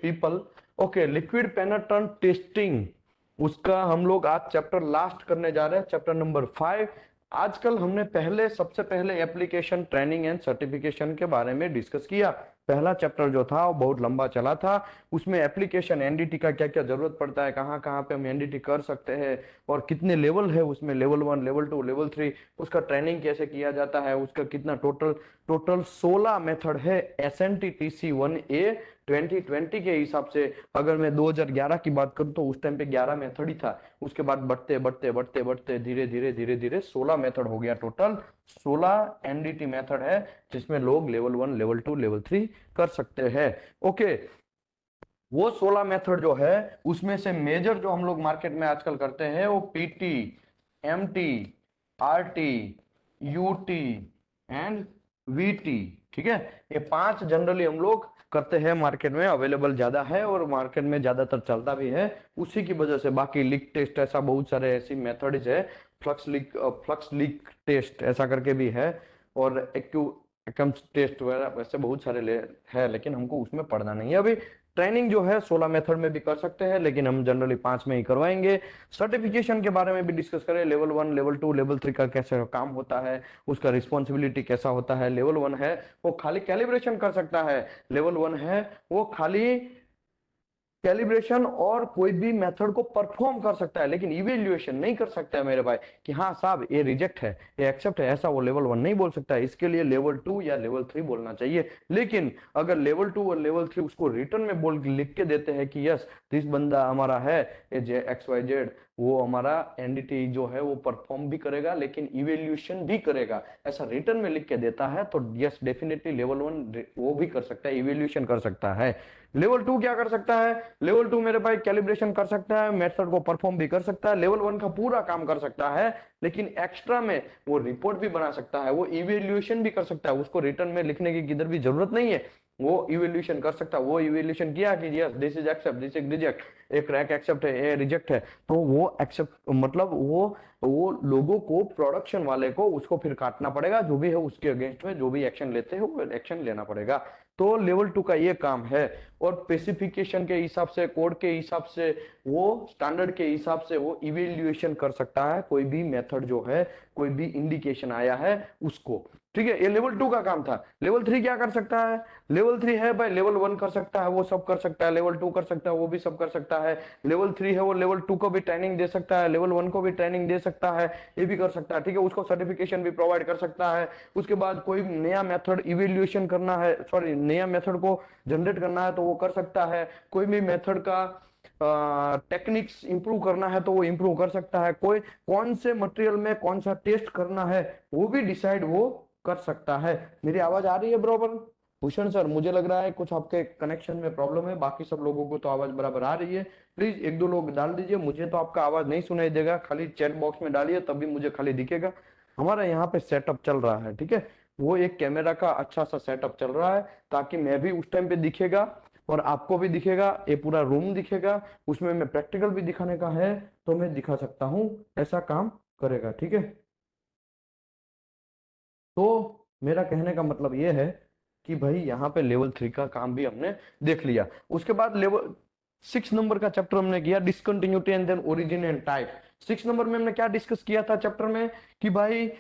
People. Okay, liquid पेनिट्रेंट testing, उसका हम लोग आज चैप्टर लास्ट करने जा रहे हैं, चैप्टर नंबर 5। आजकल हमने सबसे पहले एप्लीकेशन ट्रेनिंग एंड सर्टिफिकेशन के बारे में डिस्कस किया। पहला चैप्टर जो था वो बहुत लंबा चला था। उसमें एप्लीकेशन एनडीटी का क्या क्या जरूरत पड़ता है, कहाँ कहाँ पे हम एनडीटी कर सकते हैं, और कितने लेवल है उसमें, लेवल 1, लेवल 2, लेवल 3, उसका ट्रेनिंग कैसे किया जाता है, उसका कितना टोटल टोटल 16 मेथड है SNTTC1A 2020 के हिसाब से। अगर मैं 2011 की बात करूं तो उस टाइम पे 11 मेथड ही था। उसके बाद बढ़ते बढ़ते बढ़ते बढ़ते धीरे धीरे धीरे धीरे 16 मेथड हो गया। टोटल 16 एनडीटी मेथड है जिसमें लोग लेवल 1, लेवल 2, लेवल 3 कर सकते हैं। ओके, वो 16 मेथड जो है उसमें से मेजर जो हम लोग मार्केट में आजकल करते हैं वो PT, MT, RT, UT and VT. ठीक है, ये 5 जनरली हम लोग करते हैं, मार्केट में अवेलेबल ज्यादा है और मार्केट में ज्यादातर चलता भी है। उसी की वजह से बाकी लीक टेस्ट, ऐसा बहुत सारे ऐसी मेथड्स है, फ्लक्स लीक टेस्ट ऐसा करके भी है, और एक्यूम टेस्ट वगैरह वैसे बहुत सारे है, लेकिन हमको उसमें पढ़ना नहीं है अभी। ट्रेनिंग जो है 16 मेथड में भी कर सकते हैं, लेकिन हम जनरली 5 में ही करवाएंगे। सर्टिफिकेशन के बारे में भी डिस्कस करें, लेवल 1, लेवल 2, लेवल 3 का कैसे काम होता है, उसका रिस्पॉन्सिबिलिटी कैसा होता है। लेवल 1 है वो खाली कैलिब्रेशन कर सकता है, लेवल 1 है वो खाली कैलिब्रेशन और कोई भी मेथड को परफॉर्म कर सकता है, लेकिन इवेल्युएशन नहीं कर सकता है मेरे भाई, कि हाँ साहब ये रिजेक्ट है, ये एक्सेप्ट है, ऐसा वो लेवल 1 नहीं बोल सकता है। इसके लिए लेवल 2 या लेवल 3 बोलना चाहिए। लेकिन अगर लेवल 2 और लेवल 3 उसको रिटर्न में बोल लिख के देते हैं कि यस दिस बंदा हमारा है XYZ, वो हमारा एनडीटी जो है वो परफॉर्म भी करेगा लेकिन इवेल्यूशन भी करेगा, ऐसा रिटर्न में लिख के देता है, तो यस डेफिनेटली लेवल 1 वो भी कर सकता है, इवेल्यूशन कर सकता है। लेवल 2 क्या कर सकता है? लेवल 2 मेरे भाई कैलिब्रेशन कर सकता है, मेथड को परफॉर्म भी कर सकता है, लेवल 1 का पूरा काम कर सकता है, लेकिन एक्स्ट्रा में वो रिपोर्ट भी बना सकता है, वो इवेल्यूएशन भी कर सकता है। उसको रिटर्न में लिखने की किधर भी जरूरत नहीं है, वो इवेल्यूएशन कर सकता है। वो इवेल्यूएशन किया कि yes this is accept, this is reject, एक रैक एक्सेप्ट है, ये रिजेक्ट है, तो वो एक्सेप्ट मतलब वो लोगों को, प्रोडक्शन वाले को उसको फिर काटना पड़ेगा, जो भी है उसके अगेंस्ट में जो भी एक्शन लेते हैं वो एक्शन लेना पड़ेगा। तो लेवल 2 का ये काम है। और स्पेसिफिकेशन के हिसाब से, कोड के हिसाब से, वो स्टैंडर्ड के हिसाब से वो इवेल्युएशन कर सकता है, कोई भी मेथड जो है, कोई भी इंडिकेशन आया है उसको। ठीक है, ये लेवल 2 का काम था। लेवल 3 क्या कर सकता है? लेवल 3 है भाई, लेवल 1 कर सकता है वो सब कर सकता है, लेवल 2 कर सकता है वो भी सब कर सकता है, लेवल 3 है वो लेवल 2 को भी ट्रेनिंग दे सकता है, लेवल 1 को भी ट्रेनिंग दे सकता है, ये भी कर सकता है। ठीक है, उसको सर्टिफिकेशन भी प्रोवाइड कर सकता है। उसके बाद कोई नया मेथड इवेल्युएशन करना है, सॉरी नया मेथड को जनरेट करना है तो वो कर सकता है। कोई भी मेथड का टेक्निक्स इंप्रूव करना है तो वो इंप्रूव कर सकता है। कोई कौन से मटेरियल में कौन सा टेस्ट करना है वो भी डिसाइड वो कर सकता है। मेरी आवाज आ रही है बराबर? भूषण सर, मुझे लग रहा है कुछ आपके कनेक्शन में प्रॉब्लम है, बाकी सब लोगों को तो आवाज बराबर आ रही है। प्लीज एक दो लोग डाल दीजिए, मुझे तो आपका आवाज नहीं सुनाई देगा, खाली चैट बॉक्स में डालिए तभी मुझे खाली दिखेगा। हमारा यहाँ पे सेटअप चल रहा है, ठीक है, वो एक कैमरा का अच्छा सा सेटअप चल रहा है, ताकि मैं भी उस टाइम पे दिखेगा और आपको भी दिखेगा, ये पूरा रूम दिखेगा, उसमें मैं प्रैक्टिकल भी दिखाने का है तो मैं दिखा सकता हूँ, ऐसा काम करेगा। ठीक है, तो मेरा कहने का मतलब ये है कि भाई यहाँ पे लेवल 3 का काम भी हमने देख लिया। उसके बाद लेवल 6 नंबर का चैप्टर हमने किया, discontinuity and then origin and type. 6 नंबर में हमने क्या डिस्कस किया था चैप्टर में, कि भाई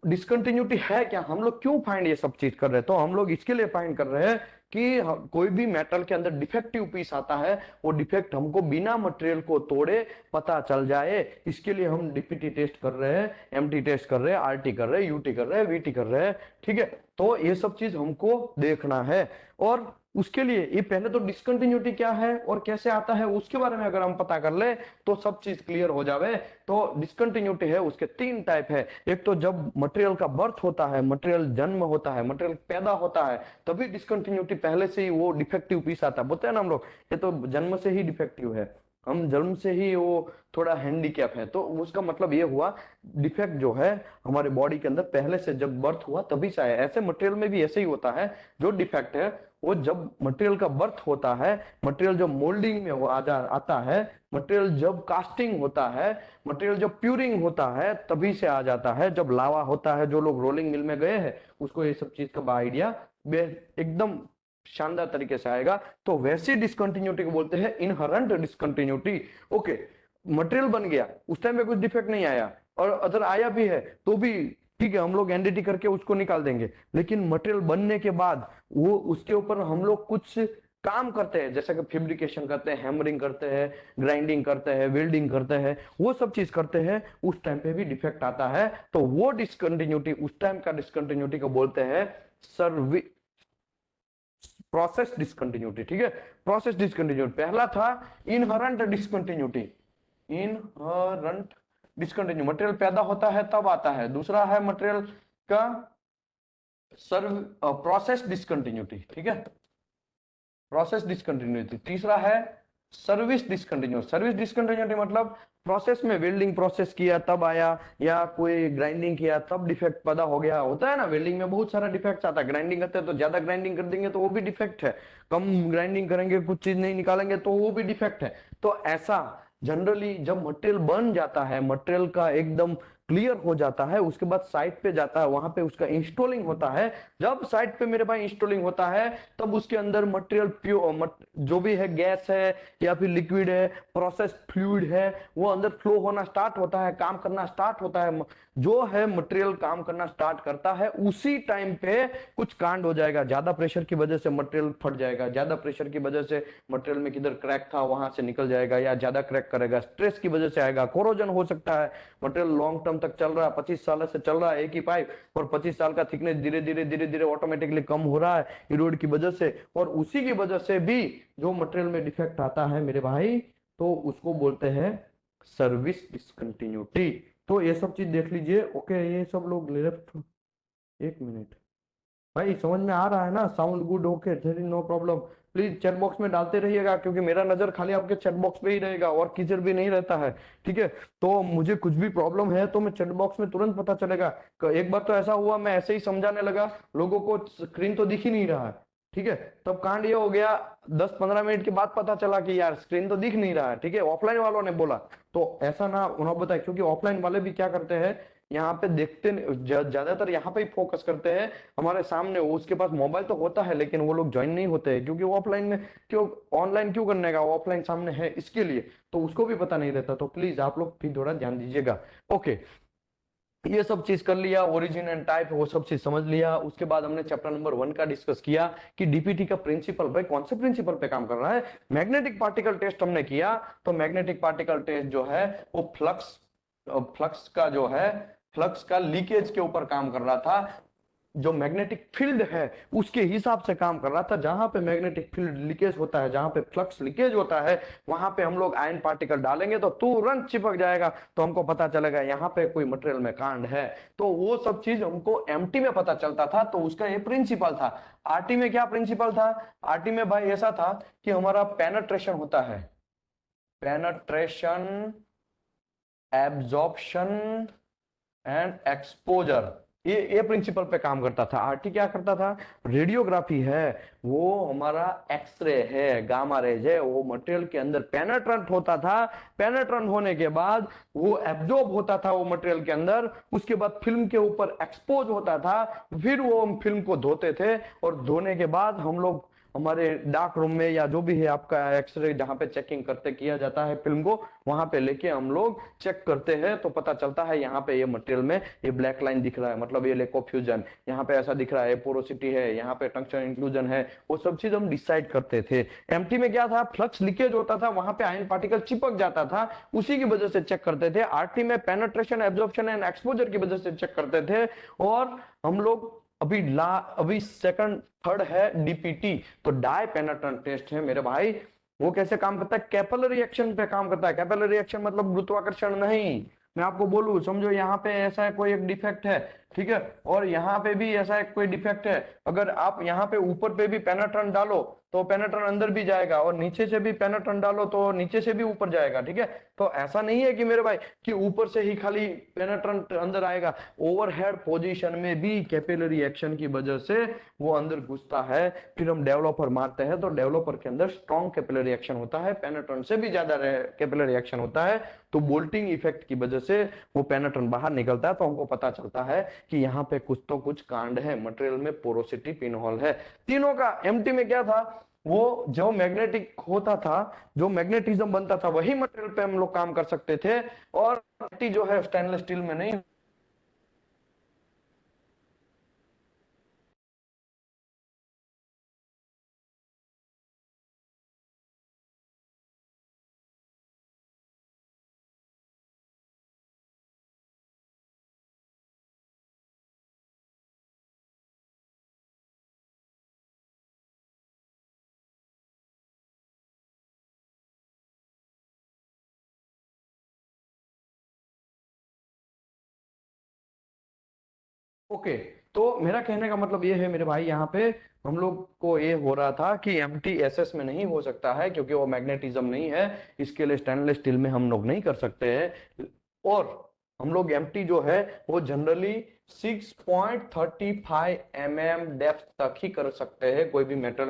डिसकंटिन्यूटी है क्या, हम लोग क्यों फाइंड ये सब चीज कर रहे हैं, तो हम लोग इसके लिए फाइंड कर रहे हैं कि कोई भी मेटल के अंदर डिफेक्टिव पीस आता है, वो डिफेक्ट हमको बिना मटेरियल को तोड़े पता चल जाए, इसके लिए हम डीपीटी टेस्ट कर रहे हैं, एमटी टेस्ट कर रहे हैं, आरटी कर रहे हैं, यूटी कर रहे हैं, वीटी कर रहे हैं। ठीक है, तो ये सब चीज हमको देखना है, और उसके लिए ये पहले तो डिसकंटिन्यूटी क्या है और कैसे आता है उसके बारे में अगर हम पता कर ले तो सब चीज क्लियर हो जावे। तो डिसकंटिन्यूटी है, उसके 3 टाइप है। एक तो जब मटेरियल का बर्थ होता है, मटेरियल जन्म होता है, मटेरियल पैदा होता है, तभी डिसकंटिन्यूटी, पहले से ही वो डिफेक्टिव पीस आता है, बोलते हैं ना हम लोग, ये तो जन्म से ही डिफेक्टिव है, हम जन्म से ही वो थोड़ा हैंडीकैप है, तो उसका मतलब ये हुआ डिफेक्ट जो है हमारे बॉडी के अंदर पहले से जब बर्थ हुआ तभी से आया। ऐसे मटेरियल में भी ऐसे ही होता है, जो डिफेक्ट है वो जब मटेरियल का बर्थ होता है, मटेरियल जब मोल्डिंग में आता है, मटेरियल जब कास्टिंग होता है, मटेरियल जब प्यूरिंग होता है तभी से आ जाता है। जब लावा होता है, जो लोग रोलिंग मिल में गए हैं उसको ये सब चीज का आइडिया एकदम शानदार तरीके से आएगा। तो वैसी डिसकंटिन्यूटी को बोलते हैं इनहरेंट डिसकंटिन्यूटी। ओके, मटेरियल बन गया, उस टाइम पे कुछ डिफेक्ट नहीं आया, और अगर आया भी है तो भी ठीक है, हम लोग एनडीटी करके उसको निकाल देंगे। लेकिन मटेरियल बनने के बाद वो उसके ऊपर हम लोग कुछ काम करते हैं, जैसे कि फैब्रिकेशन करते हैं, हैमरिंग करते हैं, ग्राइंडिंग करते हैं, वेल्डिंग करते हैं, वो सब चीज करते हैं, उस टाइम पे भी डिफेक्ट आता है। तो वो डिसकंटिन्यूटी, उस टाइम का डिसकंटिन्यूटी को बोलते हैं सर्विस प्रोसेस डिसकंटिन्यूटी। ठीक है, प्रोसेस डिसकंटिन्यूटी पहला था inherent discontinuity. Inherent discontinue, material पैदा होता है तब आता है। दूसरा है मटेरियल का सर्व प्रोसेस डिसकंटिन्यूटी। ठीक है, प्रोसेस डिसकंटिन्यूटी। तीसरा है सर्विस डिसकंटिन्यूटी। सर्विस डिसकंटिन्यूटी मतलब प्रोसेस में वेल्डिंग प्रोसेस किया तब आया, या कोई ग्राइंडिंग किया तब डिफेक्ट पैदा हो गया। होता है ना, वेल्डिंग में बहुत सारा डिफेक्ट आता है। ग्राइंडिंग करते हैं तो ज्यादा ग्राइंडिंग कर देंगे तो वो भी डिफेक्ट है, कम ग्राइंडिंग करेंगे कुछ चीज नहीं निकालेंगे तो वो भी डिफेक्ट है। तो ऐसा जनरली जब मटेरियल बन जाता है, मटेरियल का एकदम क्लियर हो जाता है, उसके बाद साइट पे जाता है, वहां पे उसका इंस्टॉलिंग होता है। जब साइट पे मेरे पास इंस्टॉलिंग होता है तब उसके अंदर मटेरियल प्योर जो भी है, गैस है या फिर लिक्विड है, प्रोसेस फ्लूइड है, वो अंदर फ्लो होना स्टार्ट होता है, काम करना स्टार्ट होता है। जो है मटेरियल काम करना स्टार्ट करता है, उसी टाइम पे कुछ कांड हो जाएगा। ज्यादा प्रेशर की वजह से मटेरियल फट जाएगा, ज्यादा प्रेशर की वजह से मटेरियल में किधर क्रैक था वहां से निकल जाएगा, या ज्यादा क्रैक करेगा, स्ट्रेस की वजह से आएगा, कोरोजन हो सकता है। मटेरियल लॉन्ग टर्म तक चल रहा है, 25 साल से चल रहा है एक ही पाइप, और 25 साल का थिकनेस धीरे धीरे ऑटोमेटिकली कम हो रहा है इरोड की वजह से, और उसी की वजह से भी जो मटेरियल में डिफेक्ट आता है मेरे भाई, तो उसको बोलते हैं सर्विस डिसकंटिन्यूटी। तो ये सब चीज देख लीजिए। ओके, ये सब लोग लेफ्ट, एक मिनट भाई, समझ में आ रहा है ना? Sound good? Okay, there is no problem. Please chat box में डालते रहिएगा, क्योंकि मेरा नजर खाली आपके चैट बॉक्स पे ही रहेगा और किधर भी नहीं रहता है। ठीक है, तो मुझे कुछ भी प्रॉब्लम है तो मैं चैट बॉक्स में तुरंत पता चलेगा। एक बार तो ऐसा हुआ, मैं ऐसे ही समझाने लगा, लोगों को स्क्रीन तो दिख ही नहीं रहा है। ठीक है, तब कांड ये हो गया, 10-15 मिनट के बाद पता चला कि यार स्क्रीन तो दिख नहीं रहा है। ठीक है, ऑफलाइन वालों ने बोला। तो ऐसा ना उन्होंने बताया, क्योंकि ऑफलाइन वाले भी क्या करते हैं, यहाँ पे देखते ज्यादातर यहाँ पे ही फोकस करते हैं हमारे सामने। उसके पास मोबाइल तो होता है लेकिन वो लोग ज्वाइन नहीं होते हैं, क्योंकि वो ऑफलाइन में क्यों, ऑनलाइन क्यों करने का, ऑफलाइन सामने है इसके लिए, तो उसको भी पता नहीं रहता। तो प्लीज आप लोग भी थोड़ा ध्यान दीजिएगा। ओके, ये सब चीज कर लिया, ओरिजिन एंड टाइप वो सब चीज समझ लिया। उसके बाद हमने चैप्टर नंबर 1 का डिस्कस किया कि डीपीटी का प्रिंसिपल, भाई कौन से प्रिंसिपल पे काम कर रहा है। मैग्नेटिक पार्टिकल टेस्ट हमने किया। तो मैग्नेटिक पार्टिकल टेस्ट जो है वो फ्लक्स फ्लक्स का जो है, फ्लक्स का लीकेज के ऊपर काम कर रहा था। जो मैग्नेटिक फील्ड है उसके हिसाब से काम कर रहा था। जहां पे मैग्नेटिक फील्ड लीकेज होता है, जहां पे फ्लक्स लीकेज होता है, वहां पे हम लोग आयन पार्टिकल डालेंगे तो तुरंत चिपक जाएगा, तो हमको पता चलेगा यहाँ पे कोई मटेरियल में कांड है। तो वो सब चीज हमको एमटी में पता चलता था, तो उसका ये प्रिंसिपल था। आरटी में क्या प्रिंसिपल था? आरटी में भाई ऐसा था कि हमारा पेनेट्रेशन होता है, पेनेट्रेशन, एब्जॉर्प्शन एंड एक्सपोजर, ये प्रिंसिपल पे काम करता था। आरटी क्या करता था? रेडियोग्राफी है, वो हमारा एक्सरे है, गामा रेज है, वो मटेरियल के अंदर पेनेट्रेंट होता था। पेनेट्रेंट होने के बाद वो एब्जॉर्ब होता था वो मटेरियल के अंदर, उसके बाद फिल्म के ऊपर एक्सपोज होता था, फिर वो हम फिल्म को धोते थे, और धोने के बाद हम लोग हमारे डार्क रूम में या जो भी है आपका एक्सरे जहां पे चेकिंग करते किया जाता है फिल्म को, वहां पे लेके हम लोग चेक करते हैं, तो पता चलता है यहाँ पे ये मटेरियल में ये ब्लैक लाइन दिख रहा है, मतलब ये लेको फ्यूजन, यहाँ पे ऐसा दिख रहा है, पोरोसिटी है, यहाँ पे टंक्शन इंक्लूजन है, वो सब चीज हम डिसाइड करते थे। एमटी में क्या था? फ्लक्स लीकेज होता था, वहां पे आयन पार्टिकल चिपक जाता था, उसी की वजह से चेक करते थे। आरटी में पेनेट्रेशन, एब्जॉर्प्शन एंड एक्सपोजर की वजह से चेक करते थे। और हम लोग अभी सेकंड थर्ड है डीपीटी, तो डाई पेनेट्रेंट टेस्ट है मेरे भाई। वो कैसे काम करता है? कैपिलरी रिएक्शन पे काम करता है। कैपिलरी रिएक्शन मतलब गुरुत्वाकर्षण नहीं, मैं आपको बोलूं, समझो यहाँ पे ऐसा है कोई एक डिफेक्ट है, ठीक है, और यहाँ पे भी ऐसा एक कोई डिफेक्ट है। अगर आप यहाँ पे ऊपर पे भी पेनेट्रेंट डालो तो पेनेट्रेंट अंदर भी जाएगा, और नीचे से भी पेनेट्रेंट डालो तो नीचे से भी ऊपर जाएगा। ठीक है, तो ऐसा नहीं है कि मेरे भाई कि ऊपर से ही खाली पेनेट्रेंट अंदर आएगा, ओवरहेड पोजीशन में भी कैपिलरी एक्शन की वजह से वो अंदर घुसता है। फिर हम डेवलपर मारते हैं तो डेवलपर के अंदर स्ट्रॉन्ग कैपिलरी एक्शन होता है, पेनेट्रेंट से भी ज्यादा कैपिलरी एक्शन होता है, तो बोल्टिंग इफेक्ट की वजह से वो पेनेट्रेंट बाहर निकलता है, तो हमको पता चलता है कि यहाँ पे कुछ तो कुछ कांड है, मटेरियल में पोरोसिटी पिनहोल है। तीनों का एमटी में क्या था, वो जो मैग्नेटिक होता था, जो मैग्नेटिज्म बनता था, वही मटेरियल पे हम लोग काम कर सकते थे, और जो है स्टेनलेस स्टील में नहीं। ओके, तो मेरा कहने का मतलब ये है मेरे भाई, यहाँ पे हम लोग को ये हो रहा था कि एमटी एसएस में नहीं हो सकता है क्योंकि वो मैग्नेटिज्म नहीं है, इसके लिए स्टेनलेस स्टील में हम लोग नहीं कर सकते हैं। और हम लोग एमटी जो है वो जनरली 6.35 डेप्थ तक ही कर सकते हैं कोई भी मेटल,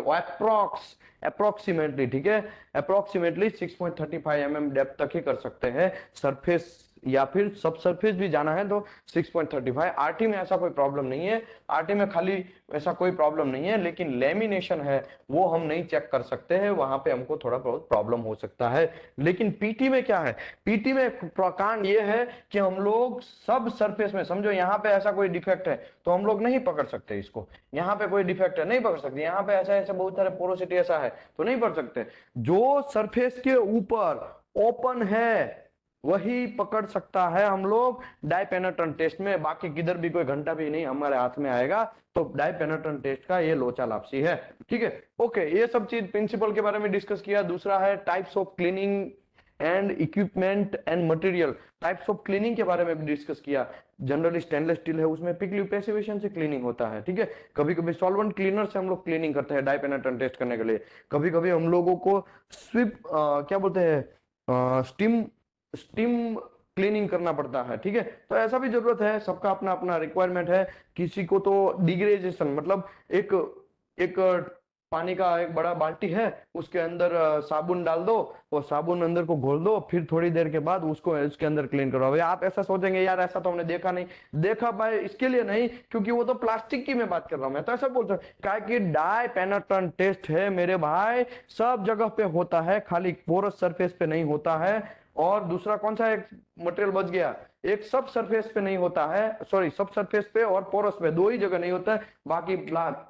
अप्रोक्सीमेटली, ठीक है, अप्रोक्सीमेटली 6.35 डेप्थ तक ही कर सकते हैं सरफेस, या फिर सब सरफेस भी जाना है तो 6.35। आरटी में ऐसा कोई प्रॉब्लम नहीं है, आरटी में खाली ऐसा कोई प्रॉब्लम नहीं है, लेकिन लेमिनेशन है वो हम नहीं चेक कर सकते हैं, वहां पे हमको थोड़ा बहुत प्रॉब्लम हो सकता है। लेकिन पीटी में क्या है, पीटी में प्रकांड ये है कि हम लोग सब सरफेस में, समझो यहाँ पे ऐसा कोई डिफेक्ट है तो हम लोग नहीं पकड़ सकते इसको, यहाँ पे कोई डिफेक्ट है नहीं पकड़ सकते, यहाँ पे ऐसा ऐसा बहुत सारे पोरोसिटी ऐसा है तो नहीं पकड़ सकते। जो सरफेस के ऊपर ओपन है वही पकड़ सकता है हम लोग डाई पेनेट्रेंट टेस्ट में, बाकी किधर भी कोई घंटा भी नहीं हमारे हाथ में आएगा। तो डाई पेनेट्रेंट टेस्ट का ये लोचा लापसी है, ठीक है। ओके, ये सब चीज प्रिंसिपल के बारे में डिस्कस किया। दूसरा है types of cleaning and equipment and material, types of cleaning के बारे में भी डिस्कस किया। जनरली स्टेनलेस स्टील है उसमें पिकली पैसिवेशन से क्लीनिंग होता है, ठीक है। कभी कभी सॉल्वेंट क्लीनर से हम लोग क्लीनिंग करते हैं डाई पेनेट्रेंट टेस्ट करने के लिए। कभी कभी हम लोगों को स्विप क्या बोलते हैं, स्टीम स्टीम क्लीनिंग करना पड़ता है, ठीक है। तो ऐसा भी जरूरत है, सबका अपना अपना रिक्वायरमेंट है। किसी को तो डिग्रेडेशन मतलब एक एक पानी का एक बड़ा बाल्टी है, उसके अंदर साबुन डाल दो, और साबुन अंदर को घोल दो, फिर थोड़ी देर के बाद उसको उसके अंदर क्लीन करो। अभी आप ऐसा सोचेंगे यार ऐसा तो हमने देखा नहीं, देखा भाई इसके लिए नहीं क्योंकि वो तो प्लास्टिक की मैं बात कर रहा हूं, मैं तो ऐसा बोल सकता हूँ क्या कि डाई पेनेट्रेंट टेस्ट है मेरे भाई, सब जगह पे होता है, खाली पोरस सरफेस पे नहीं होता है। और दूसरा कौन सा एक मटेरियल बच गया, एक सब सरफेस पे नहीं होता है, सॉरी सब सरफेस पे और पोरस पे दो ही जगह नहीं होता है, बाकी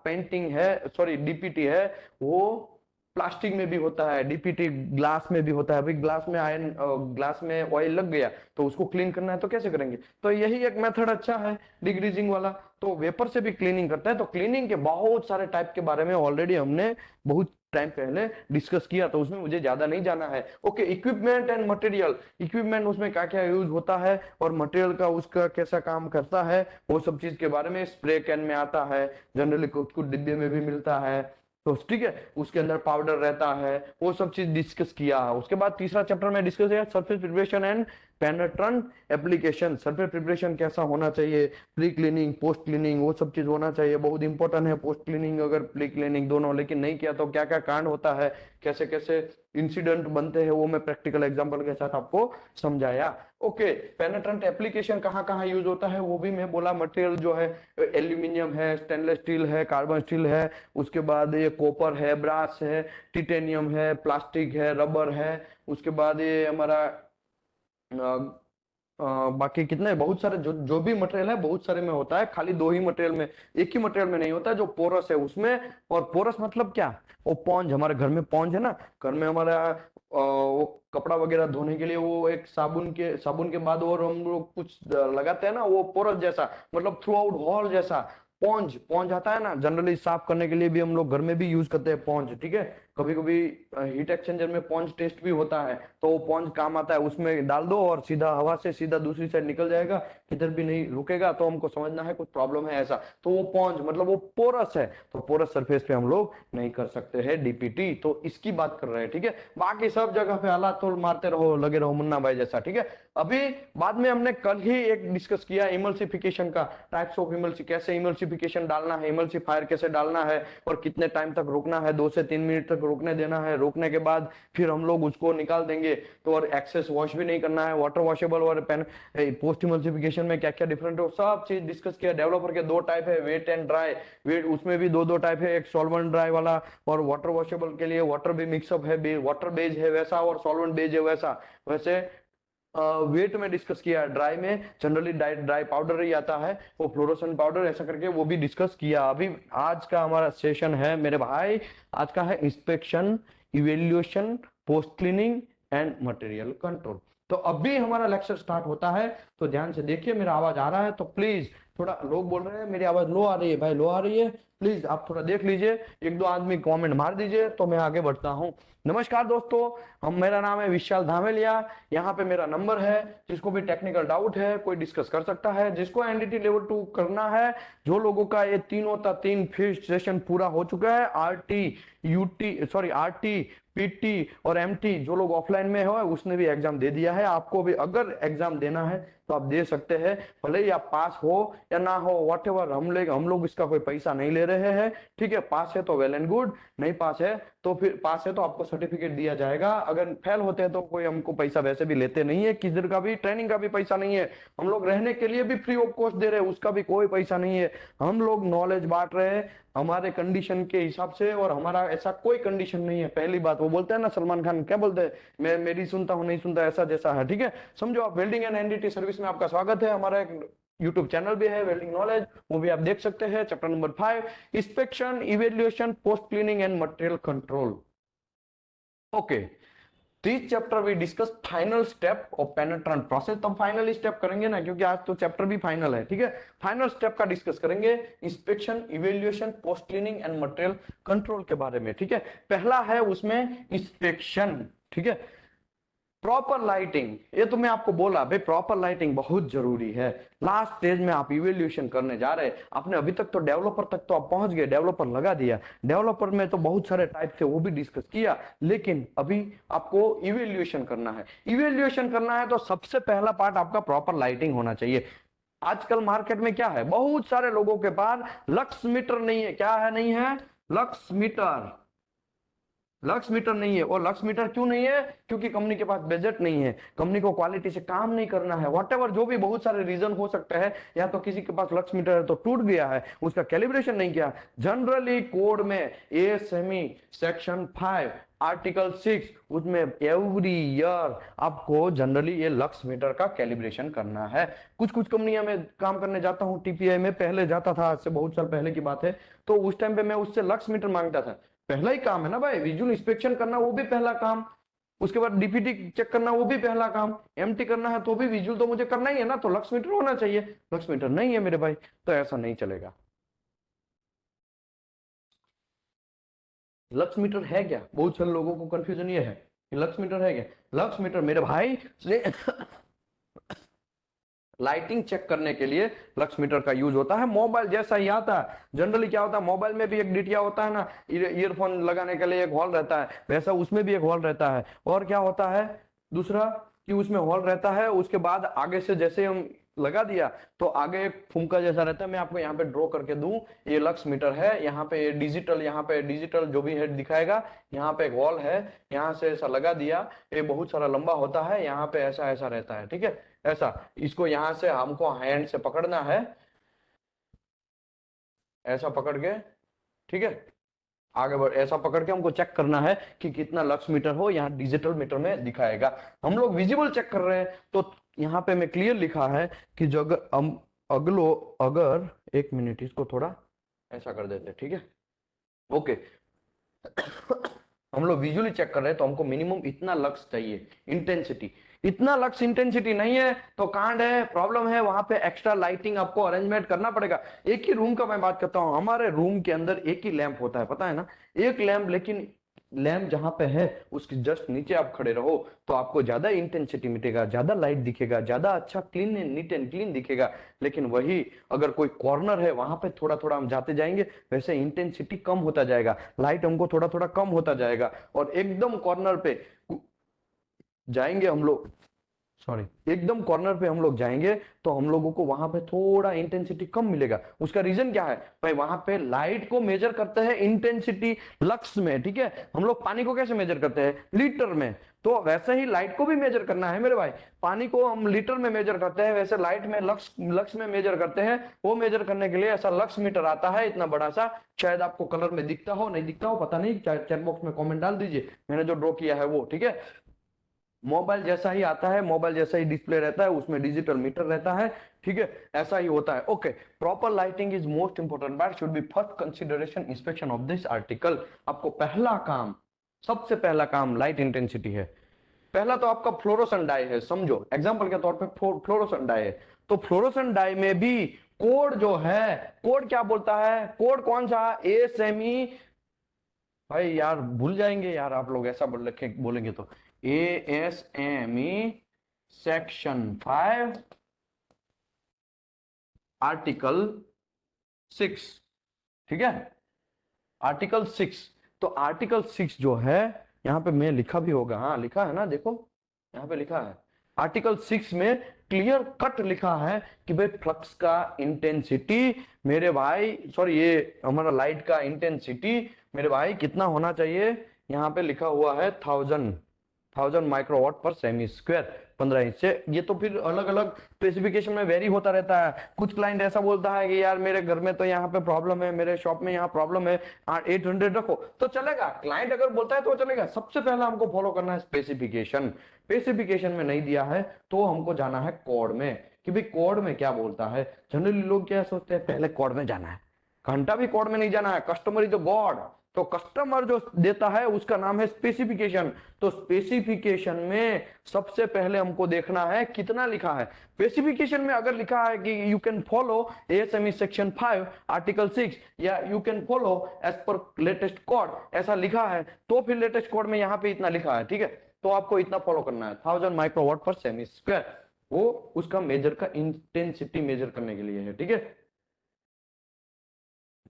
पेंटिंग है, सॉरी डीपीटी है वो प्लास्टिक में भी होता है, डीपीटी ग्लास में भी होता है। अभी ग्लास में आयरन, ग्लास में ऑयल लग गया तो उसको क्लीन करना है तो कैसे करेंगे, तो यही एक मेथड अच्छा है डिग्रीजिंग वाला, तो वेपर से भी क्लीनिंग करते हैं। तो क्लीनिंग के बहुत सारे टाइप के बारे में ऑलरेडी हमने बहुत टाइम पहले डिस्कस किया, तो उसमें मुझे ज्यादा नहीं जाना है। Okay, equipment and material, equipment उसमें क्या क्या यूज होता है और मटेरियल का उसका कैसा काम करता है, वो सब चीज के बारे में स्प्रे कैन में आता है, जनरली कुछ कुछ डिब्बे में भी मिलता है, तो ठीक है, उसके अंदर पाउडर रहता है, वो सब चीज डिस्कस किया। उसके बाद तीसरा चैप्टर में डिस्कस किया surface preparation and पेनेट्रेंट application, surface preparation कैसा होना चाहिए, प्री क्लीनिंग पोस्ट क्लीनिंग वो सब चीज होना चाहिए, बहुत इंपॉर्टेंट है पोस्ट क्लीनिंग अगर प्री क्लीनिंग दोनों, लेकिन नहीं किया तो क्या क्या कांड होता है, कैसे कैसे इंसिडेंट बनते हैं, वो मैं प्रैक्टिकल एग्जांपल के साथ आपको समझाया। ओके, पेनेट्रेंट एप्लीकेशन कहाँ कहाँ यूज होता है वो भी मैं बोला। मटेरियल जो है एल्यूमिनियम है, स्टेनलेस स्टील है, कार्बन स्टील है, उसके बाद ये कॉपर है, ब्रास है, टिटेनियम है, प्लास्टिक है, रबर है, उसके बाद ये हमारा बाकी कितने बहुत सारे जो जो भी मटेरियल है बहुत सारे में होता है, खाली दो ही मटेरियल में, एक ही मटेरियल में नहीं होता है, जो पोरस है उसमें। और पोरस मतलब क्या, वो पॉन्ज, हमारे घर में पॉन्ज है ना, घर में हमारा वो कपड़ा वगैरह धोने के लिए वो एक साबुन के बाद और हम लोग कुछ लगाते हैं ना, वो पोरस जैसा, मतलब थ्रू आउट हॉल जैसा पॉन्ज, पॉन्ज आता है ना, जनरली साफ करने के लिए भी हम लोग घर में भी यूज करते हैं पॉन्ज, ठीक है। कभी कभी हीट एक्सचेंजर में पॉन्ज टेस्ट भी होता है, तो वो पॉन्ज काम आता है, उसमें डाल दो और सीधा हवा से सीधा दूसरी साइड निकल जाएगा, किधर भी नहीं रुकेगा, तो हमको समझना है कुछ प्रॉब्लम है ऐसा, तो वो पॉन्ज मतलब वो पोरस है, तो पोरस सरफेस पे हम लोग नहीं कर सकते हैं डीपीटी, तो इसकी बात कर रहे हैं, ठीक है। बाकी सब जगह पे आला तोल मारते रहो, लगे रहो मुन्ना भाई जैसा, ठीक है। अभी बाद में हमने कल ही एक डिस्कस किया इमल्सिफिकेशन का, टाइप्स ऑफ इमल्सी, कैसे इमल्सिफिकेशन डालना है, इमल्सीफायर कैसे डालना है और कितने टाइम तक रुकना है, 2 से 3 मिनट तक को रोकने देना है, रोकने के बाद फिर हम लोग उसको निकाल देंगे। तो और एक्सेस वॉश भी नहीं करना है। वाटर वॉशेबल और पेन पोस्ट इमल्सिफिकेशन में क्या क्या डिफरेंट है, सब चीज डिस्कस किया। डेवलपर के दो टाइप है, वेट एंड ड्राई। वेट उसमें भी दो दो टाइप है, एक सॉल्वेंट ड्राई वाला, और वाटर वॉशेबल के लिए वाटर भी मिक्सअप है, वाटर बेस है वैसा, और सॉल्वेंट बेस है वैसा। वैसे वेट में डिस्कस किया। ड्राई में जनरली ड्राई पाउडर ही आता है, वो फ्लोरोसेंट पाउडर ऐसा करके वो भी डिस्कस किया। अभी आज का हमारा सेशन है मेरे भाई, आज का है inspection, evaluation, post cleaning and material control. तो अभी हमारा लेक्चर स्टार्ट होता है, तो ध्यान से देखिए। मेरा आवाज आ रहा है तो प्लीज, थोड़ा लोग बोल रहे हैं मेरी आवाज लो आ रही है, भाई लो आ रही है, प्लीज आप थोड़ा देख लीजिए, एक दो आदमी कमेंट मार दीजिए तो मैं आगे बढ़ता हूं। नमस्कार दोस्तों, मेरा नाम है विशाल धामेलिया। यहाँ पे मेरा नंबर है, जिसको भी टेक्निकल डाउट है कोई डिस्कस कर सकता है, जिसको एनडीटी लेवल 2 करना है। जो लोगों का ये तीन फील्ड सेशन पूरा हो चुका है, आरटी पीटी और एमटी, जो लोग ऑफलाइन में हो उसने भी एग्जाम दे दिया है। आपको भी अगर एग्जाम देना है तो आप दे सकते हैं, भले ही आप पास हो या ना हो, व्हाटएवर। हम लोग इसका कोई पैसा नहीं ले रहे हैं, ठीक है। पास है तो वेल एंड गुड, नहीं पास है तो फिर पास है तो आपको सर्टिफिकेट दिया जाएगा। अगर फेल होते हैं तो कोई हमको पैसा वैसे भी लेते नहीं है, किधर का भी ट्रेनिंग का भी पैसा नहीं है। हम लोग रहने के लिए भी फ्री ऑफ कॉस्ट दे रहे हैं, उसका भी कोई पैसा नहीं है। हम लोग नॉलेज बांट रहे हैं हमारे कंडीशन के हिसाब से, और हमारा ऐसा कोई कंडीशन नहीं है। पहली बात, वो बोलते हैं ना सलमान खान, क्या बोलते हैं, मैं मेरी सुनता हूं नहीं सुनता, ऐसा जैसा है, ठीक है। समझो आप वेल्डिंग एंड एनडीटी सर्विस में आपका स्वागत है। हमारा एक यूट्यूब चैनल भी है वेल्डिंग नॉलेज, वो भी आप देख सकते हैं। Chapter number 5, inspection, evaluation, post cleaning and material control. Okay, this chapter we discuss final step of penetrant process. तो फाइनल स्टेप करेंगे ना, क्योंकि आज तो चैप्टर भी फाइनल है, ठीक है। फाइनल स्टेप का डिस्कस करेंगे, inspection, evaluation, post cleaning and material control के बारे में, ठीक है। पहला है उसमें इंस्पेक्शन, ठीक है। प्रॉपर लाइटिंग, ये तो मैं आपको बोला भाई, प्रॉपर लाइटिंग बहुत जरूरी है। लास्ट स्टेज में आप इवेल्युएशन करने जा रहे हैं। आपने अभी तक तो डेवलपर तक तो आप पहुंच गए, डेवलपर लगा दिया। डेवलपर में तो बहुत सारे टाइप थे, वो भी डिस्कस किया, लेकिन अभी आपको इवेल्युएशन करना है। इवेल्युएशन करना है तो सबसे पहला पार्ट आपका प्रॉपर लाइटिंग होना चाहिए। आजकल मार्केट में क्या है, बहुत सारे लोगों के पास लक्स मीटर नहीं है। क्या है, नहीं है लक्स मीटर। लक्स मीटर नहीं है। और लक्स मीटर क्यों नहीं है, क्योंकि कंपनी के पास बजट नहीं है, कंपनी को क्वालिटी से काम नहीं करना है, व्हाटएवर जो भी बहुत सारे रीजन हो सकते हैं। या तो किसी के पास लक्स मीटर है तो टूट गया है, उसका कैलिब्रेशन नहीं किया। जनरली कोड में एएसएमई सेक्शन 5 आर्टिकल 6, उसमें एवरी ईयर आपको जनरली ये लक्स मीटर का कैलिब्रेशन करना है। कुछ कुछ कंपनियां में काम करने जाता हूं, टीपीआई में पहले जाता था, आज से बहुत साल पहले की बात है, तो उस टाइम पे मैं उससे लक्स मीटर मांगता था। पहला ही काम है ना भाई, विजुअल इंस्पेक्शन करना वो भी पहला काम, उसके बाद डीपीटी चेक करना वो भी पहला काम, एमटी करना है तो भी विजुअल तो मुझे करना ही है ना, तो लक्स मीटर होना चाहिए। लक्स मीटर नहीं है मेरे भाई, तो ऐसा नहीं चलेगा। लक्स मीटर है क्या, बहुत सारे लोगों को कंफ्यूजन ये है कि लक्स मीटर है क्या। लक्स मीटर मेरे भाई लाइटिंग चेक करने के लिए लक्स मीटर का यूज होता है। मोबाइल जैसा ही आता है, जनरली क्या होता है, मोबाइल में भी एक डीटीआ होता है ना, ईयरफोन लगाने के लिए एक होल रहता है, वैसा उसमें भी एक होल रहता है। और क्या होता है दूसरा, कि उसमें होल रहता है, उसके बाद आगे से जैसे हम लगा दिया तो आगे एक फुमका जैसा रहता है। मैं आपको यहाँ पे ड्रॉ करके दूं, ये लक्स मीटर है, यहाँ पे डिजिटल, यहाँ पे डिजिटल जो भी है दिखाएगा। यहाँ पे एक वॉल है, यहाँ से ऐसा लगा दिया, ये बहुत सारा लंबा होता है, यहाँ पे ऐसा ऐसा रहता है, ठीक है। ऐसा इसको यहाँ से हमको हैंड से पकड़ना है, ऐसा पकड़ के, ठीक है, आगे बढ़, ऐसा पकड़ के हमको चेक करना है कि कितना लक्स मीटर हो। यहाँ डिजिटल मीटर में दिखाएगा, हम लोग विजिबल चेक कर रहे हैं। तो यहाँ पे मैं क्लियर लिखा है कि जो अगर एक मिनट इसको थोड़ा ऐसा कर देते, ठीक है, ओके। हम लोग विजुअली चेक कर रहे हैं तो हमको मिनिमम इतना लक्स चाहिए, इंटेंसिटी। इतना लक्स इंटेंसिटी नहीं है तो कांड है, प्रॉब्लम है, वहां पे एक्स्ट्रा लाइटिंग आपको अरेंजमेंट करना पड़ेगा। एक ही रूम का मैं बात करता हूं, हमारे रूम के अंदर एक ही लैंप होता है, पता है ना, एक लैंप। लेकिन लैंप जहां पे है उसके जस्ट नीचे आप खड़े रहो तो आपको ज्यादा इंटेंसिटी मिलेगा, ज्यादा लाइट दिखेगा, ज्यादा अच्छा क्लीन, नीट एंड क्लीन दिखेगा। लेकिन वही अगर कोई कॉर्नर है, वहां पे थोड़ा थोड़ा हम जाते जाएंगे, वैसे इंटेंसिटी कम होता जाएगा, लाइट हमको थोड़ा थोड़ा कम होता जाएगा। और एकदम कॉर्नर पे जाएंगे हम लोग, सॉरी, एकदम कॉर्नर पे हम लोग जाएंगे तो हम लोगों को वहां पे थोड़ा इंटेंसिटी कम मिलेगा। उसका रीजन क्या है भाई, वहां पे लाइट को मेजर करते हैं इंटेंसिटी लक्स में, ठीक है। हम लोग पानी को कैसे मेजर करते हैं, लीटर में, तो वैसे ही लाइट को भी मेजर करना है मेरे भाई। पानी को हम लीटर में मेजर करते हैं, वैसे लाइट में लक्स लक्स में मेजर करते हैं। वो मेजर करने के लिए ऐसा लक्स मीटर आता है इतना बड़ा सा, शायद आपको कलर में दिखता हो नहीं दिखता हो पता नहीं, चैट बॉक्स में कमेंट डाल दीजिए, मैंने जो ड्रॉ किया है वो, ठीक है। मोबाइल जैसा ही आता है, मोबाइल जैसा ही डिस्प्ले रहता है, उसमें डिजिटल मीटर रहता है, ठीक है, ऐसा ही होता है। Okay, proper lighting is most important, that should be first consideration inspection of this article. आपको पहला काम, सबसे पहला काम लाइट इंटेंसिटी है। पहला तो आपका फ्लोरोसेंट डाई है, समझो एग्जांपल के तौर पे फ्लोरोसेंट डाई है, तो फ्लोरोसेंट डाई में भी कोड जो है, कोड क्या बोलता है, कोड कौन सा, ASME, भाई यार भूल जाएंगे यार आप लोग, ऐसा बोल रखे बोलेंगे तो, ASME सेक्शन 5 आर्टिकल 6, ठीक है, आर्टिकल 6। तो आर्टिकल 6 जो है, यहाँ पे मैं लिखा भी होगा, हाँ लिखा है ना, देखो यहाँ पे लिखा है, आर्टिकल 6 में क्लियर कट लिखा है कि भाई फ्लक्स का इंटेंसिटी मेरे भाई, सॉरी ये हमारा लाइट का इंटेंसिटी मेरे भाई कितना होना चाहिए, यहाँ पे लिखा हुआ है 1000 माइक्रोवाट पर सेमी स्क्वायर 15 इंच से। ये तो फिर अलग अलग स्पेसिफिकेशन में वेरी होता रहता है। कुछ क्लाइंट ऐसा बोलता है कि यार मेरे घर में तो यहाँ पे प्रॉब्लम है, मेरे शॉप में यहाँ प्रॉब्लम है, 800 रखो तो चलेगा। क्लाइंट अगर बोलता है तो चलेगा, सबसे पहले हमको फॉलो करना है स्पेसिफिकेशन। स्पेसिफिकेशन में नहीं दिया है तो हमको जाना है कोड में, कि भाई कोड में क्या बोलता है। जनरली लोग क्या सोचते हैं, पहले कोड में जाना है, घंटा भी कोड में नहीं जाना है, कस्टमर इज द गॉड। तो कस्टमर जो देता है उसका नाम है स्पेसिफिकेशन। तो स्पेसिफिकेशन में सबसे पहले हमको देखना है कितना लिखा है। स्पेसिफिकेशन में अगर लिखा है कि you can follow ASME section 5 article 6, या you can follow as per latest code, ऐसा लिखा है, तो फिर लेटेस्ट कोड में यहाँ पे इतना लिखा है, ठीक है, तो आपको इतना फॉलो करना है, 1000 माइक्रोवाट पर सेमी स्क्वायर। वो उसका मेजर का इंटेंसिटी मेजर करने के लिए है, ठीक है।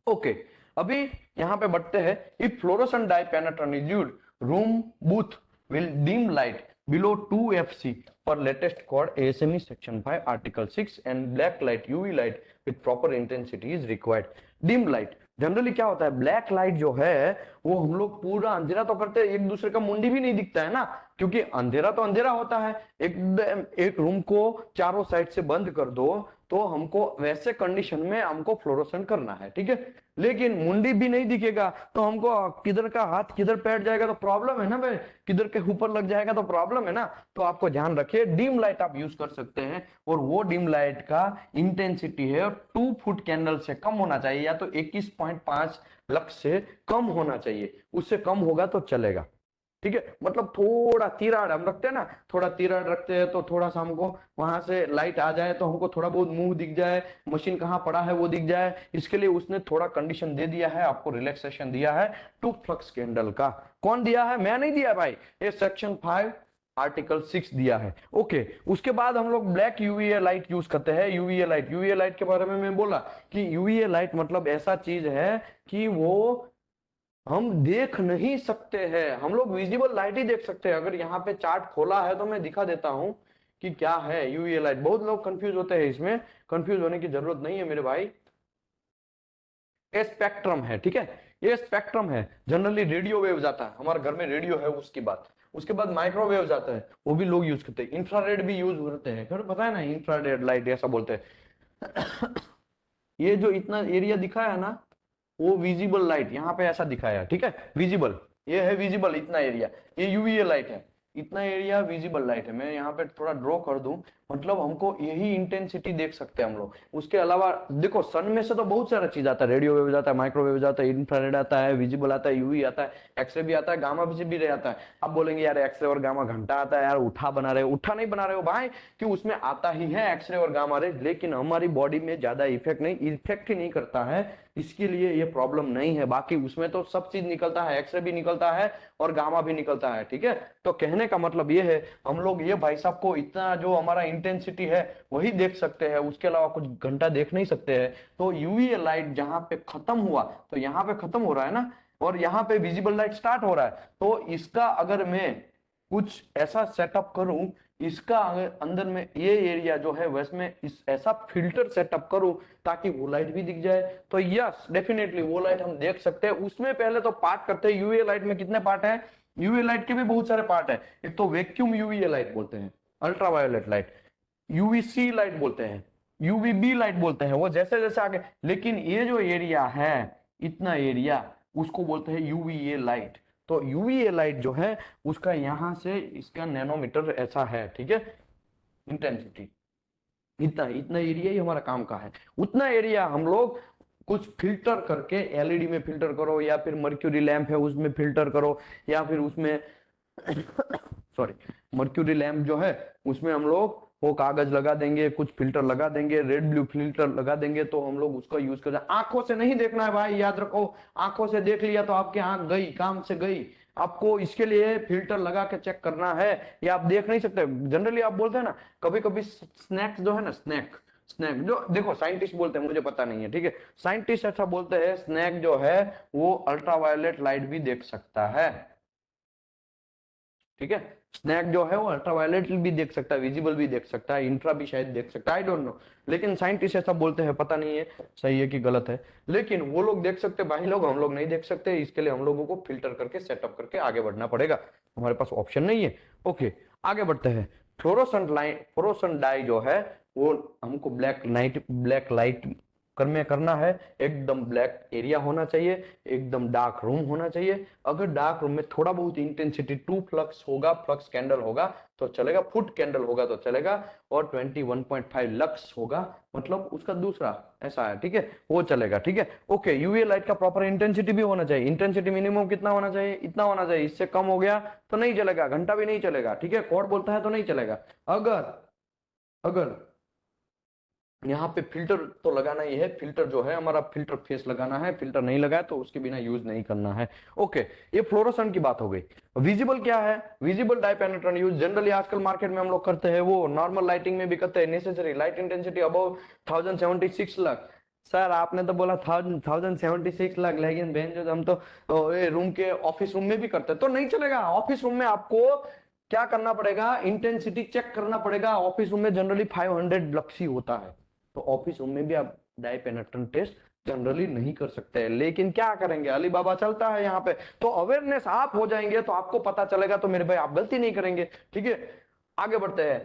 ओके, अभी यहां पे बढ़ते हैं। If fluorescent dye penetrant is used, room booth will dim light below 2 FC per latest code ASME section 5 article 6 and black light UV light with proper intensity is required. dim light generally क्या होता है, black light जो है वो हम लोग पूरा अंधेरा तो करते हैं, एक दूसरे का मुंडी भी नहीं दिखता है ना, क्योंकि अंधेरा तो अंधेरा होता है। एक रूम को चारों साइड से बंद कर दो तो हमको वैसे कंडीशन में हमको फ्लोरोसेंट करना है, ठीक है। लेकिन मुंडी भी नहीं दिखेगा तो हमको किधर का हाथ किधर बैठ जाएगा तो प्रॉब्लम है ना भाई, किधर के ऊपर लग जाएगा तो प्रॉब्लम है ना। तो आपको ध्यान रखिए, डिम लाइट आप यूज कर सकते हैं, और वो डिम लाइट का इंटेंसिटी है 2 फुट कैंडल से कम होना चाहिए, या तो 21.5 लक्स से कम होना चाहिए, उससे कम होगा तो चलेगा, ठीक है। मतलब थोड़ा तिराड़ हम रखते हैं ना, थोड़ा तिराड़ रखते हैं तो थोड़ा सा हमको वहां से लाइट आ जाए तो हमको थोड़ा बहुत मुंह दिख जाए, मशीन कहाँ पड़ा है वो दिख जाए, इसके लिए उसने थोड़ा कंडीशन दे दिया है, आपको रिलैक्सेशन दिया है 2 फ्लक्स कैंडल का। कौन दिया है, मैं नहीं दिया भाई, ये सेक्शन 5 आर्टिकल 6 दिया है। ओके, उसके बाद हम लोग ब्लैक यूवीए लाइट यूज करते हैं। यूवीए लाइट के बारे में मैं बोला कि यूवीए लाइट मतलब ऐसा चीज है कि वो हम देख नहीं सकते हैं, हम लोग विजिबल लाइट ही देख सकते हैं। अगर यहाँ पे चार्ट खोला है तो मैं दिखा देता हूं कि क्या है यूवीए लाइट। बहुत लोग कंफ्यूज होते हैं, इसमें कंफ्यूज होने की जरूरत नहीं है मेरे भाई। ये स्पेक्ट्रम है, ठीक है, ये स्पेक्ट्रम है। जनरली रेडियो वेव आता है, हमारे घर में रेडियो है, उसके बाद माइक्रोवेव आता है, वो भी लोग यूज करते हैं। इंफ्रारेड भी यूज होते हैं, पता है ना, इंफ्रारेड लाइट ऐसा बोलते हैं। ये जो इतना एरिया दिखा है ना, वो विजिबल लाइट यहाँ पे ऐसा दिखाया है, ठीक है, विजिबल, ये है विजिबल इतना एरिया, ये यूवीए लाइट है, इतना एरिया विजिबल लाइट है। मैं यहाँ पे थोड़ा ड्रॉ कर दूं, मतलब हमको यही इंटेंसिटी देख सकते हैं हम लोग। उसके अलावा देखो सन में से तो बहुत सारा चीज आता है, रेडियो वेव आता है, माइक्रोवेव आता है, इंफ्रारेड आता है, विजिबल आता है, यूवी आता है, एक्सरे भी आता है, गामा भी आता है। अब बोलेंगे यार एक्सरे और गामा घंटा आता है यार, उठा बना रहे हो, उठा नहीं बना रहे हो भाई, कि उसमें आता ही है एक्सरे और गामा रे, लेकिन हमारी बॉडी में ज्यादा इफेक्ट ही नहीं करता है, इसके लिए ये प्रॉब्लम नहीं है। बाकी उसमें तो सब चीज निकलता है, एक्सरे भी निकलता है और गामा भी निकलता है, ठीक है। तो कहने का मतलब ये है, हम लोग ये भाई साहब को इतना जो हमारा इंटेंसिटी है वही देख सकते हैं, उसके अलावा कुछ घंटा देख नहीं सकते हैं। तो यूवी लाइट जहां पे खत्म हुआ, तो यहाँ पे खत्म हो रहा है ना, और यहाँ पे विजिबल लाइट स्टार्ट हो रहा है, तो इसका अगर मैं कुछ ऐसा सेटअप करूं, इसका अंदर में ये एरिया जो है वैसे इस ऐसा फिल्टर सेटअप करूं ताकि वो लाइट भी दिख जाए, तो यस डेफिनेटली वो लाइट हम देख सकते हैं। उसमें पहले तो पार्ट करते हैं, यूवी लाइट में कितने पार्ट हैं? यूवी लाइट के भी बहुत सारे पार्ट है। एक तो वैक्यूम यूवी लाइट बोलते हैं, अल्ट्रावायोलेट लाइट, यूवीसी लाइट बोलते हैं, यूवीबी लाइट बोलते हैं, वो जैसे जैसे आगे। लेकिन ये जो एरिया है, इतना एरिया, उसको बोलते हैं यूवीए लाइट। तो यूवीए लाइट जो है उसका यहां से इसका नैनोमीटर ऐसा है, ठीक है, इंटेंसिटी। इतना इतना एरिया ही हमारा काम का है। उतना एरिया हम लोग कुछ फिल्टर करके, एलईडी में फिल्टर करो या फिर मर्क्यूरी लैंप है उसमें फिल्टर करो, या फिर उसमें सॉरी, मर्क्यूरी लैंप जो है उसमें हम लोग वो कागज लगा देंगे, कुछ फिल्टर लगा देंगे, रेड ब्लू फिल्टर लगा देंगे, तो हम लोग उसका यूज करते हैं। आंखों से नहीं देखना है भाई, याद रखो। आंखों से देख लिया तो आपकी आंख गई, काम से गई। आपको इसके लिए फिल्टर लगा के चेक करना है, या आप देख नहीं सकते। जनरली आप बोलते हैं ना, कभी कभी स्नैक्स जो है ना, स्नैक स्नैक जो देखो साइंटिस्ट बोलते हैं, मुझे पता नहीं है, ठीक है, साइंटिस्ट ऐसा बोलते हैं स्नैक जो है वो अल्ट्रावायलेट लाइट भी देख सकता है, ठीक है। स्नैक जो है वो अल्ट्रावायलेट भी देख सकता है, विजिबल भी देख सकता है, इंफ्रा भी शायद देख सकता है, आई डोंट नो। लेकिन साइंटिस्ट ऐसा बोलते हैं, पता नहीं है सही है कि गलत है। लेकिन वो लोग देख सकते हैं, भाई लोग, हम लोग नहीं देख सकते। इसके लिए हम लोगों को फिल्टर करके सेटअप करके आगे बढ़ना पड़ेगा, हमारे पास ऑप्शन नहीं है। ओके, आगे बढ़ते हैं। फ्लोरोसेंट लाइट, फ्लोरोसेंट डाई जो है वो हमको ब्लैक लाइट में करना है। एकदम ब्लैक एरिया होना चाहिए, एकदम डार्क रूम होना चाहिए। अगर डार्क रूम में थोड़ा बहुत इंटेंसिटी 2 फ्लक्स होगा, फ्लक्स कैंडल होगा तो चलेगा, फुट कैंडल होगा तो चलेगा, और 21.5 लक्स होगा, मतलब उसका दूसरा ऐसा है, ठीक है, वो चलेगा, ठीक है। ओके, यूवी लाइट का प्रॉपर इंटेंसिटी भी होना चाहिए। इंटेंसिटी मिनिमम कितना होना चाहिए? इतना होना चाहिए। इससे कम हो गया तो नहीं चलेगा, घंटा भी नहीं चलेगा, ठीक है, कोड बोलता है तो नहीं चलेगा। अगर अगर यहाँ पे फिल्टर तो लगाना ही है, फिल्टर जो है हमारा फिल्टर फेस लगाना है, फिल्टर नहीं लगाया तो उसके बिना यूज नहीं करना है। ओके, ये फ्लोरोसेंट की बात हो गई। विजिबल क्या है? विजिबल डायपेनेट्रन यूज जनरली आजकल मार्केट में हम लोग करते हैं, वो नॉर्मल लाइटिंग में भी करते हैं। Necessary light intensity above 1076 lux. Sir आपने तो बोला 1076 लाख, लेकिन बहन जो हम तो रूम के ऑफिस रूम में भी करते हैं, तो नहीं चलेगा। ऑफिस रूम में आपको क्या करना पड़ेगा? इंटेंसिटी चेक करना पड़ेगा। ऑफिस रूम में जनरली 500 लक्स ही होता है, तो ऑफिस रूम में भी आप डाई पेनेट्रेंट टेस्ट जनरली नहीं कर सकते हैं। लेकिन क्या करेंगे, अलीबाबा चलता है यहाँ पे, तो अवेयरनेस आप हो जाएंगे तो आपको पता चलेगा, तो मेरे भाई आप गलती नहीं करेंगे, ठीक है। आगे बढ़ते हैं।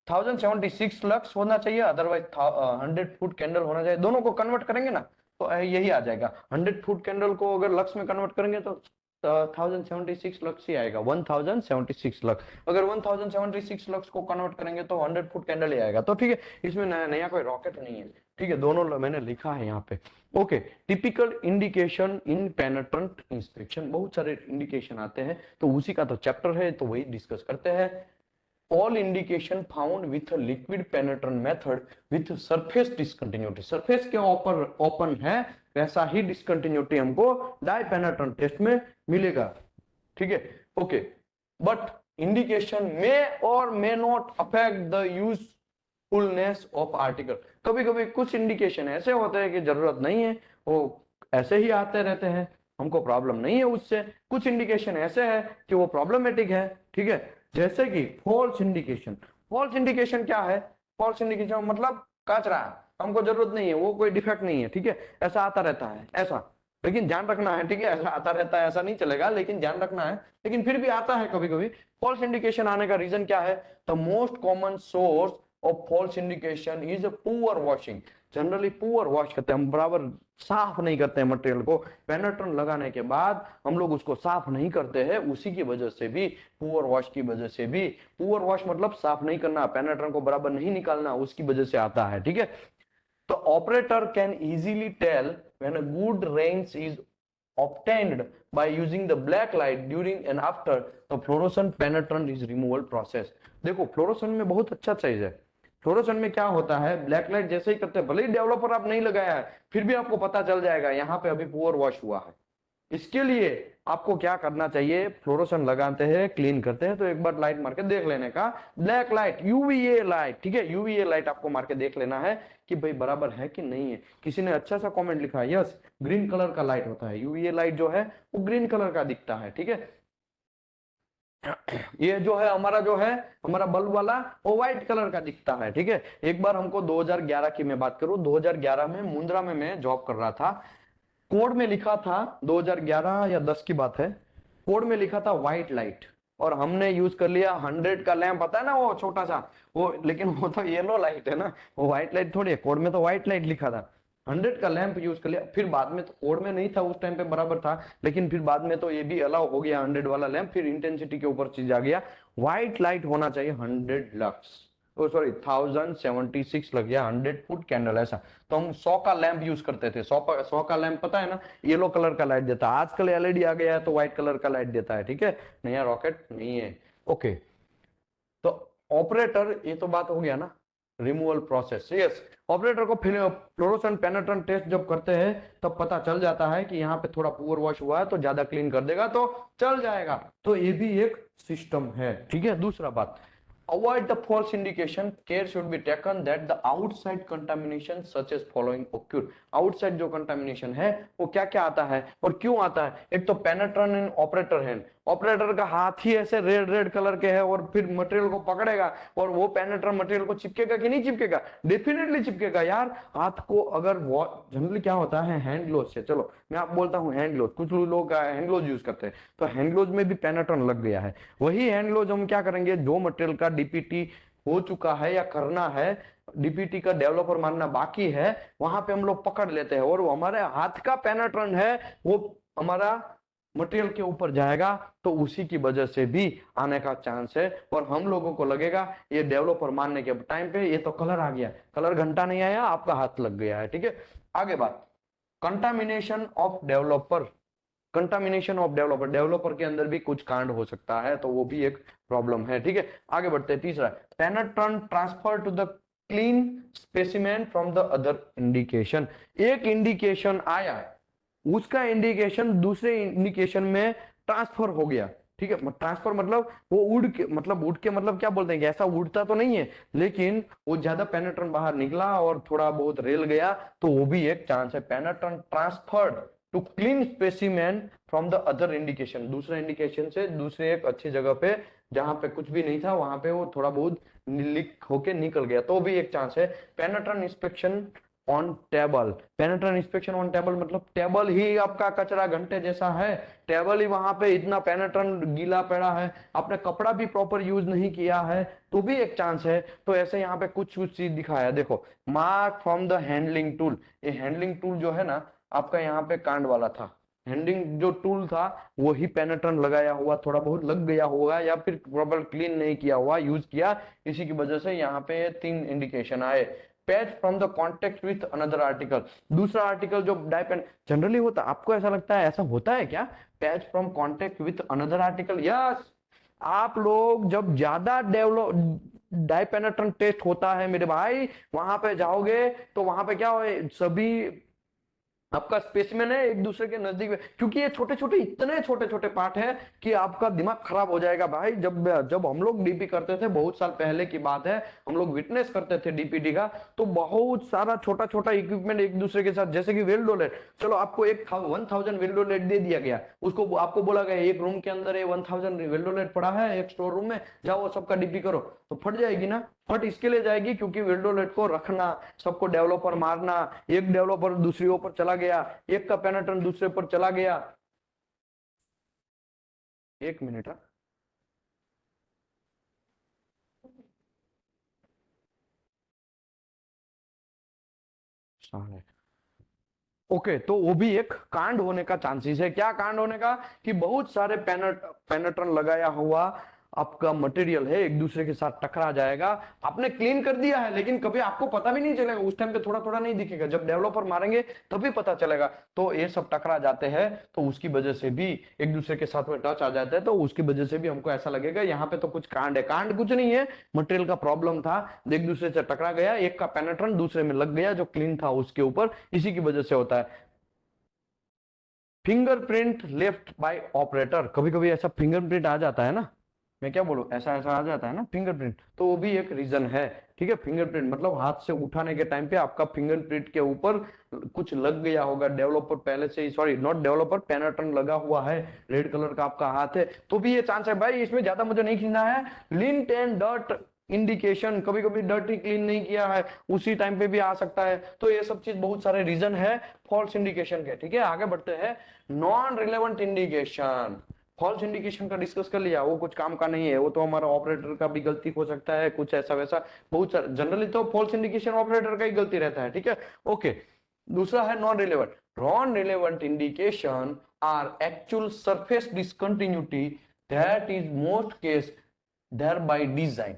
1076 लक्स होना चाहिए, अदरवाइज 100 फुट कैंडल होना चाहिए। दोनों को कन्वर्ट करेंगे ना तो यही आ जाएगा। 100 फुट कैंडल को अगर लक्स में कन्वर्ट करेंगे तो 1076 लक्स ही आएगा, 1076 लक्स। अगर 1076 लक्स को कन्वर्ट करेंगे तो 100 फुट कैंडल ही आएगा। तो ठीक है, इसमें नया नया कोई रॉकेट नहीं है, ठीक है, दोनों मैंने लिखा है यहाँ पे। ओके, टिपिकल इंडिकेशन इन पेनेट्रेंट इंस्पेक्शन, बहुत सारे इंडिकेशन आते हैं, तो उसी का तो चैप्टर है, तो वही डिस्कस करते हैं। all indication found with a liquid penetrant method with surface discontinuity, surface के ऊपर ओपन है वैसा ही डिस्कंटिन्यूटी हमको डाई पेनेट्रेंट टेस्ट में मिलेगा, ठीक है। ओके, बट इंडिकेशन मे और may not affect the usefulness of article. कभी कभी कुछ इंडिकेशन ऐसे होते हैं कि जरूरत नहीं है, वो ऐसे ही आते रहते हैं, हमको प्रॉब्लम नहीं है उससे। कुछ इंडिकेशन ऐसे है कि वो प्रॉब्लमेटिक है, ठीक है, जैसे कि फॉल्स इंडिकेशन। फॉल्स इंडिकेशन क्या है? फॉल्स इंडिकेशन मतलब कचरा, हमको जरूरत नहीं है, वो कोई डिफेक्ट नहीं है, ठीक है, ऐसा आता रहता है ऐसा। लेकिन ध्यान रखना है, ठीक है, ऐसा आता रहता है ऐसा नहीं चलेगा, लेकिन ध्यान रखना है। लेकिन फिर भी आता है कभी कभी। फॉल्स इंडिकेशन आने का रीजन क्या है? The most common source of false indication is poor washing. Generally poor wash करते हैं हम, बराबर साफ नहीं करते हैं मटेरियल को। पेनेट्रेंट लगाने के बाद हम लोग उसको साफ नहीं करते हैं, उसी की वजह से भी, पुअर वॉश की वजह से भी, पुअर वॉश मतलब साफ नहीं करना, पेनेट्रेंट को बराबर नहीं निकालना, उसकी वजह से आता है, ठीक है। तो operator can easily tell when a good range is obtained by using the black light during and after the fluorescent penetrant is removal process। देखो फ्लोरोसेंट में बहुत अच्छा चीज है। फ्लोरोसेंट में क्या होता है, ब्लैक लाइट जैसे ही करते हैं, भले ही डेवलपर आप नहीं लगाया है, फिर भी आपको पता चल जाएगा यहाँ पे अभी पुअर वॉश हुआ है। इसके लिए आपको क्या करना चाहिए, फ्लोरोसेंट लगाते हैं, क्लीन करते हैं, तो एक बार लाइट मार के देख लेने का, ब्लैक लाइट, यूवीए लाइट, ठीक है, यूवीए लाइट आपको मार के देख लेना है कि भाई बराबर है कि नहीं है। किसी ने अच्छा सा कमेंट लिखा है, यस ग्रीन कलर का लाइट होता है, यूवीए लाइट जो है वो ग्रीन कलर का दिखता है, ठीक है। ये जो है हमारा जो है हमारा बल्ब वाला वो व्हाइट कलर का दिखता है, ठीक है। एक बार हमको 2011 की मैं बात करूं, 2011 में मुंद्रा में मैं जॉब कर रहा था। कोड में लिखा था 2011 या 10 की बात है, कोड में लिखा था व्हाइट लाइट, और हमने यूज कर लिया 100 का लैंप, आता है ना वो छोटा सा वो, लेकिन वो तो येलो लाइट है ना, वो व्हाइट लाइट थोड़ी है, कोड में तो व्हाइट लाइट लिखा था। 100 का लैंप यूज कर लिया, फिर बाद में तो कोड में नहीं था उस टाइम पे, बराबर था, लेकिन फिर बाद में तो ये भी अलाउ हो गया 100 वाला लैंप, फिर इंटेंसिटी के ऊपर चीज आ गया, व्हाइट लाइट होना चाहिए 100 लक्स, ओ सॉरी 1076 लग गया, 100 फुट कैंडल ऐसा। तो हम 100 का लैंप यूज करते थे, 100 का लैंप पता है ना, येलो कलर का लाइट देता है, आजकल एलईडी आ गया है तो व्हाइट कलर का लाइट देता है, ठीक है, नया रॉकेट नहीं है। ओके, तो ऑपरेटर, ये तो बात हो गया ना रिमूवल प्रोसेस, यस। ऑपरेटर को फ्लोरोसेंट पेनेट्रेंट टेस्ट जब करते हैं तब पता चल जाता है कि यहाँ पे थोड़ा पुअर वॉश हुआ है, तो ज्यादा क्लीन कर देगा तो चल जाएगा, तो ये भी एक सिस्टम है, ठीक है। दूसरा बात, avoid the false indication, care should be taken that the outside contamination such as following occur। outside जो contamination है वो क्या क्या आता है और क्यों आता है। एक तो पेनेट्रन इन ऑपरेटर हैंड, ऑपरेटर का हाथ ही ऐसे रेड रेड कलर के है और फिर मटेरियल को पकड़ेगा, और वो पेनेट्रन मटेरियल को चिपकेगा कि नहीं चिपकेगा, डेफिनेटली चिपकेगा यार। हाथ को अगर जनरली क्या होता है हैंड ग्लोव से, चलो मैं आप बोलता हूँ हैंड ग्लोव, कुछ लोग हैंड ग्लोव यूज करते हैं, तो हैंड ग्लोव में भी पेनेट्रन लग गया है, वही हैंड ग्लोव हम क्या करेंगे, जो मटेरियल का डीपीटी हो चुका है या करना है, डीपीटी का डेवलपर मानना बाकी है, वहां पे हम लोग पकड़ लेते हैं, और वो हमारे हाथ का पेनेट्रन है वो हमारा मटेरियल के ऊपर जाएगा, तो उसी की वजह से भी आने का चांस है, और हम लोगों को लगेगा ये डेवलपर मानने के टाइम पे ये तो कलर आ गया, कलर घंटा नहीं आया, आपका हाथ लग गया है, ठीक है। आगे बात, contamination of developer, contamination of developer, developer के अंदर भी कुछ कांड हो सकता है, तो वो भी एक प्रॉब्लम है, ठीक है। आगे बढ़ते हैं, तीसरा, penetrant transfer to the clean specimen from the other indication. एक इंडिकेशन आया, उसका इंडिकेशन दूसरे इंडिकेशन में ट्रांसफर हो गया, ठीक है। ट्रांसफर मतलब वो उड़ के, मतलब उड़ के मतलब क्या बोलते हैं कि ऐसा उड़ता तो नहीं है, लेकिन वो ज्यादा पेनेट्रन बाहर निकला और थोड़ा बहुत रेल गया, तो वो भी एक चांस है। Penetrant transferred to clean specimen from the other indication, दूसरे इंडिकेशन से दूसरे एक अच्छी जगह पे जहां पे कुछ भी नहीं था वहां पे वो थोड़ा बहुत लीक होके निकल गया, तो भी एक चांस है। Penetrant inspection on table, penetrant inspection on table मतलब टेबल ही आपका कचरा घंटे जैसा है, टेबल ही वहां पे इतना पेनेट्रन गीला पड़ा है, आपने कपड़ा भी प्रॉपर यूज नहीं किया है, तो भी एक चांस है। तो ऐसे यहाँ पे कुछ कुछ चीज दिखाया है, देखो, mark from the handling tool, ये हैंडलिंग टूल जो है ना आपका यहाँ पे कांड वाला था, हैंडलिंग जो टूल था वही पेनेट्रन लगाया हुआ थोड़ा बहुत लग गया होगा, या फिर प्रॉपर क्लीन नहीं किया हुआ, यूज किया, इसी की वजह से यहाँ पे 3 इंडिकेशन आए। Patch from the contact with another article, दूसरा आर्टिकल जो डाइपेंड जनरली होता, आपको ऐसा लगता है ऐसा होता है क्या, patch from contact with another article, yes. आप लोग जब ज्यादा डेवलप डाइपेनेट्रन टेस्ट होता है मेरे भाई, वहां पे जाओगे तो वहां पे क्या हो, सभी आपका स्पेसिमेन है एक दूसरे के नजदीक में, क्योंकि ये छोटे छोटे इतने छोटे छोटे पार्ट है कि आपका दिमाग खराब हो जाएगा भाई। जब जब हम लोग डीपी करते थे, बहुत साल पहले की बात है, हम लोग विटनेस करते थे डीपीटी का, तो बहुत सारा छोटा छोटा इक्विपमेंट एक दूसरे के साथ, जैसे कि वेल्डोलेट, चलो आपको एक 1000 वेल्डोलेट दे दिया गया, उसको आपको बोला गया एक रूम के अंदर ये 1000 वेल्डोलेट पड़ा है एक स्टोर रूम में, जाओ सबका डीपी करो, तो फट जाएगी ना, फट इसके लिए जाएगी क्योंकि वेल्डोलेट को रखना, सबको डेवलपर मारना, एक डेवलपर दूसरी ऊपर चला गया, एक का पेनेट्रन दूसरे पर चला गया, एक मिनट ओके, तो वो भी एक कांड होने का चांसेस है। क्या कांड होने का, कि बहुत सारे पेनेट्रन लगाया हुआ आपका मटेरियल है एक दूसरे के साथ टकरा जाएगा, आपने क्लीन कर दिया है लेकिन कभी आपको पता भी नहीं चलेगा, उस टाइम पे थोड़ा थोड़ा नहीं दिखेगा, जब डेवलपर मारेंगे तभी पता चलेगा, तो ये सब टकरा जाते हैं, तो उसकी वजह से भी एक दूसरे के साथ में टच आ जाता है, तो उसकी वजह से भी हमको ऐसा लगेगा यहाँ पे तो कुछ कांड है। कांड कुछ नहीं है, मटेरियल का प्रॉब्लम था, एक दूसरे से टकरा गया, एक का पेनेट्रन दूसरे में लग गया जो क्लीन था उसके ऊपर, इसी की वजह से होता है। फिंगरप्रिंट लेफ्ट बाय ऑपरेटर, कभी कभी ऐसा फिंगरप्रिंट आ जाता है ना, मैं क्या बोलूं, ऐसा ऐसा आ जाता है ना फिंगरप्रिंट, तो वो भी एक रीजन है। ठीक है। फिंगरप्रिंट मतलब हाथ से उठाने के टाइम पे आपका फिंगरप्रिंट के ऊपर कुछ लग गया होगा, डेवलपर पहले से ही, सॉरी नॉट डेवलपर, पेनाटर्न लगा हुआ है, रेड कलर का आपका हाथ है, तो भी ये चांस है भाई। इसमें ज्यादा मुझे नहीं खींचना है। लिंट एंड डर्ट इंडिकेशन, कभी कभी डर्टी क्लीन नहीं किया है उसी टाइम पे भी आ सकता है। तो ये सब चीज बहुत सारे रीजन है फॉल्स इंडिकेशन के। ठीक है, आगे बढ़ते हैं। Non relevant indication, false indication का डिस्कस कर लिया, वो कुछ काम का नहीं है, वो तो हमारा ऑपरेटर का भी गलती हो सकता है, कुछ ऐसा वैसा बहुत सारा, जनरली तो फॉल्स इंडिकेशन ऑपरेटर का ही गलती रहता है। ठीक है, ओके। दूसरा है non relevant. Non relevant indication are actual surface discontinuity that is most case there by design.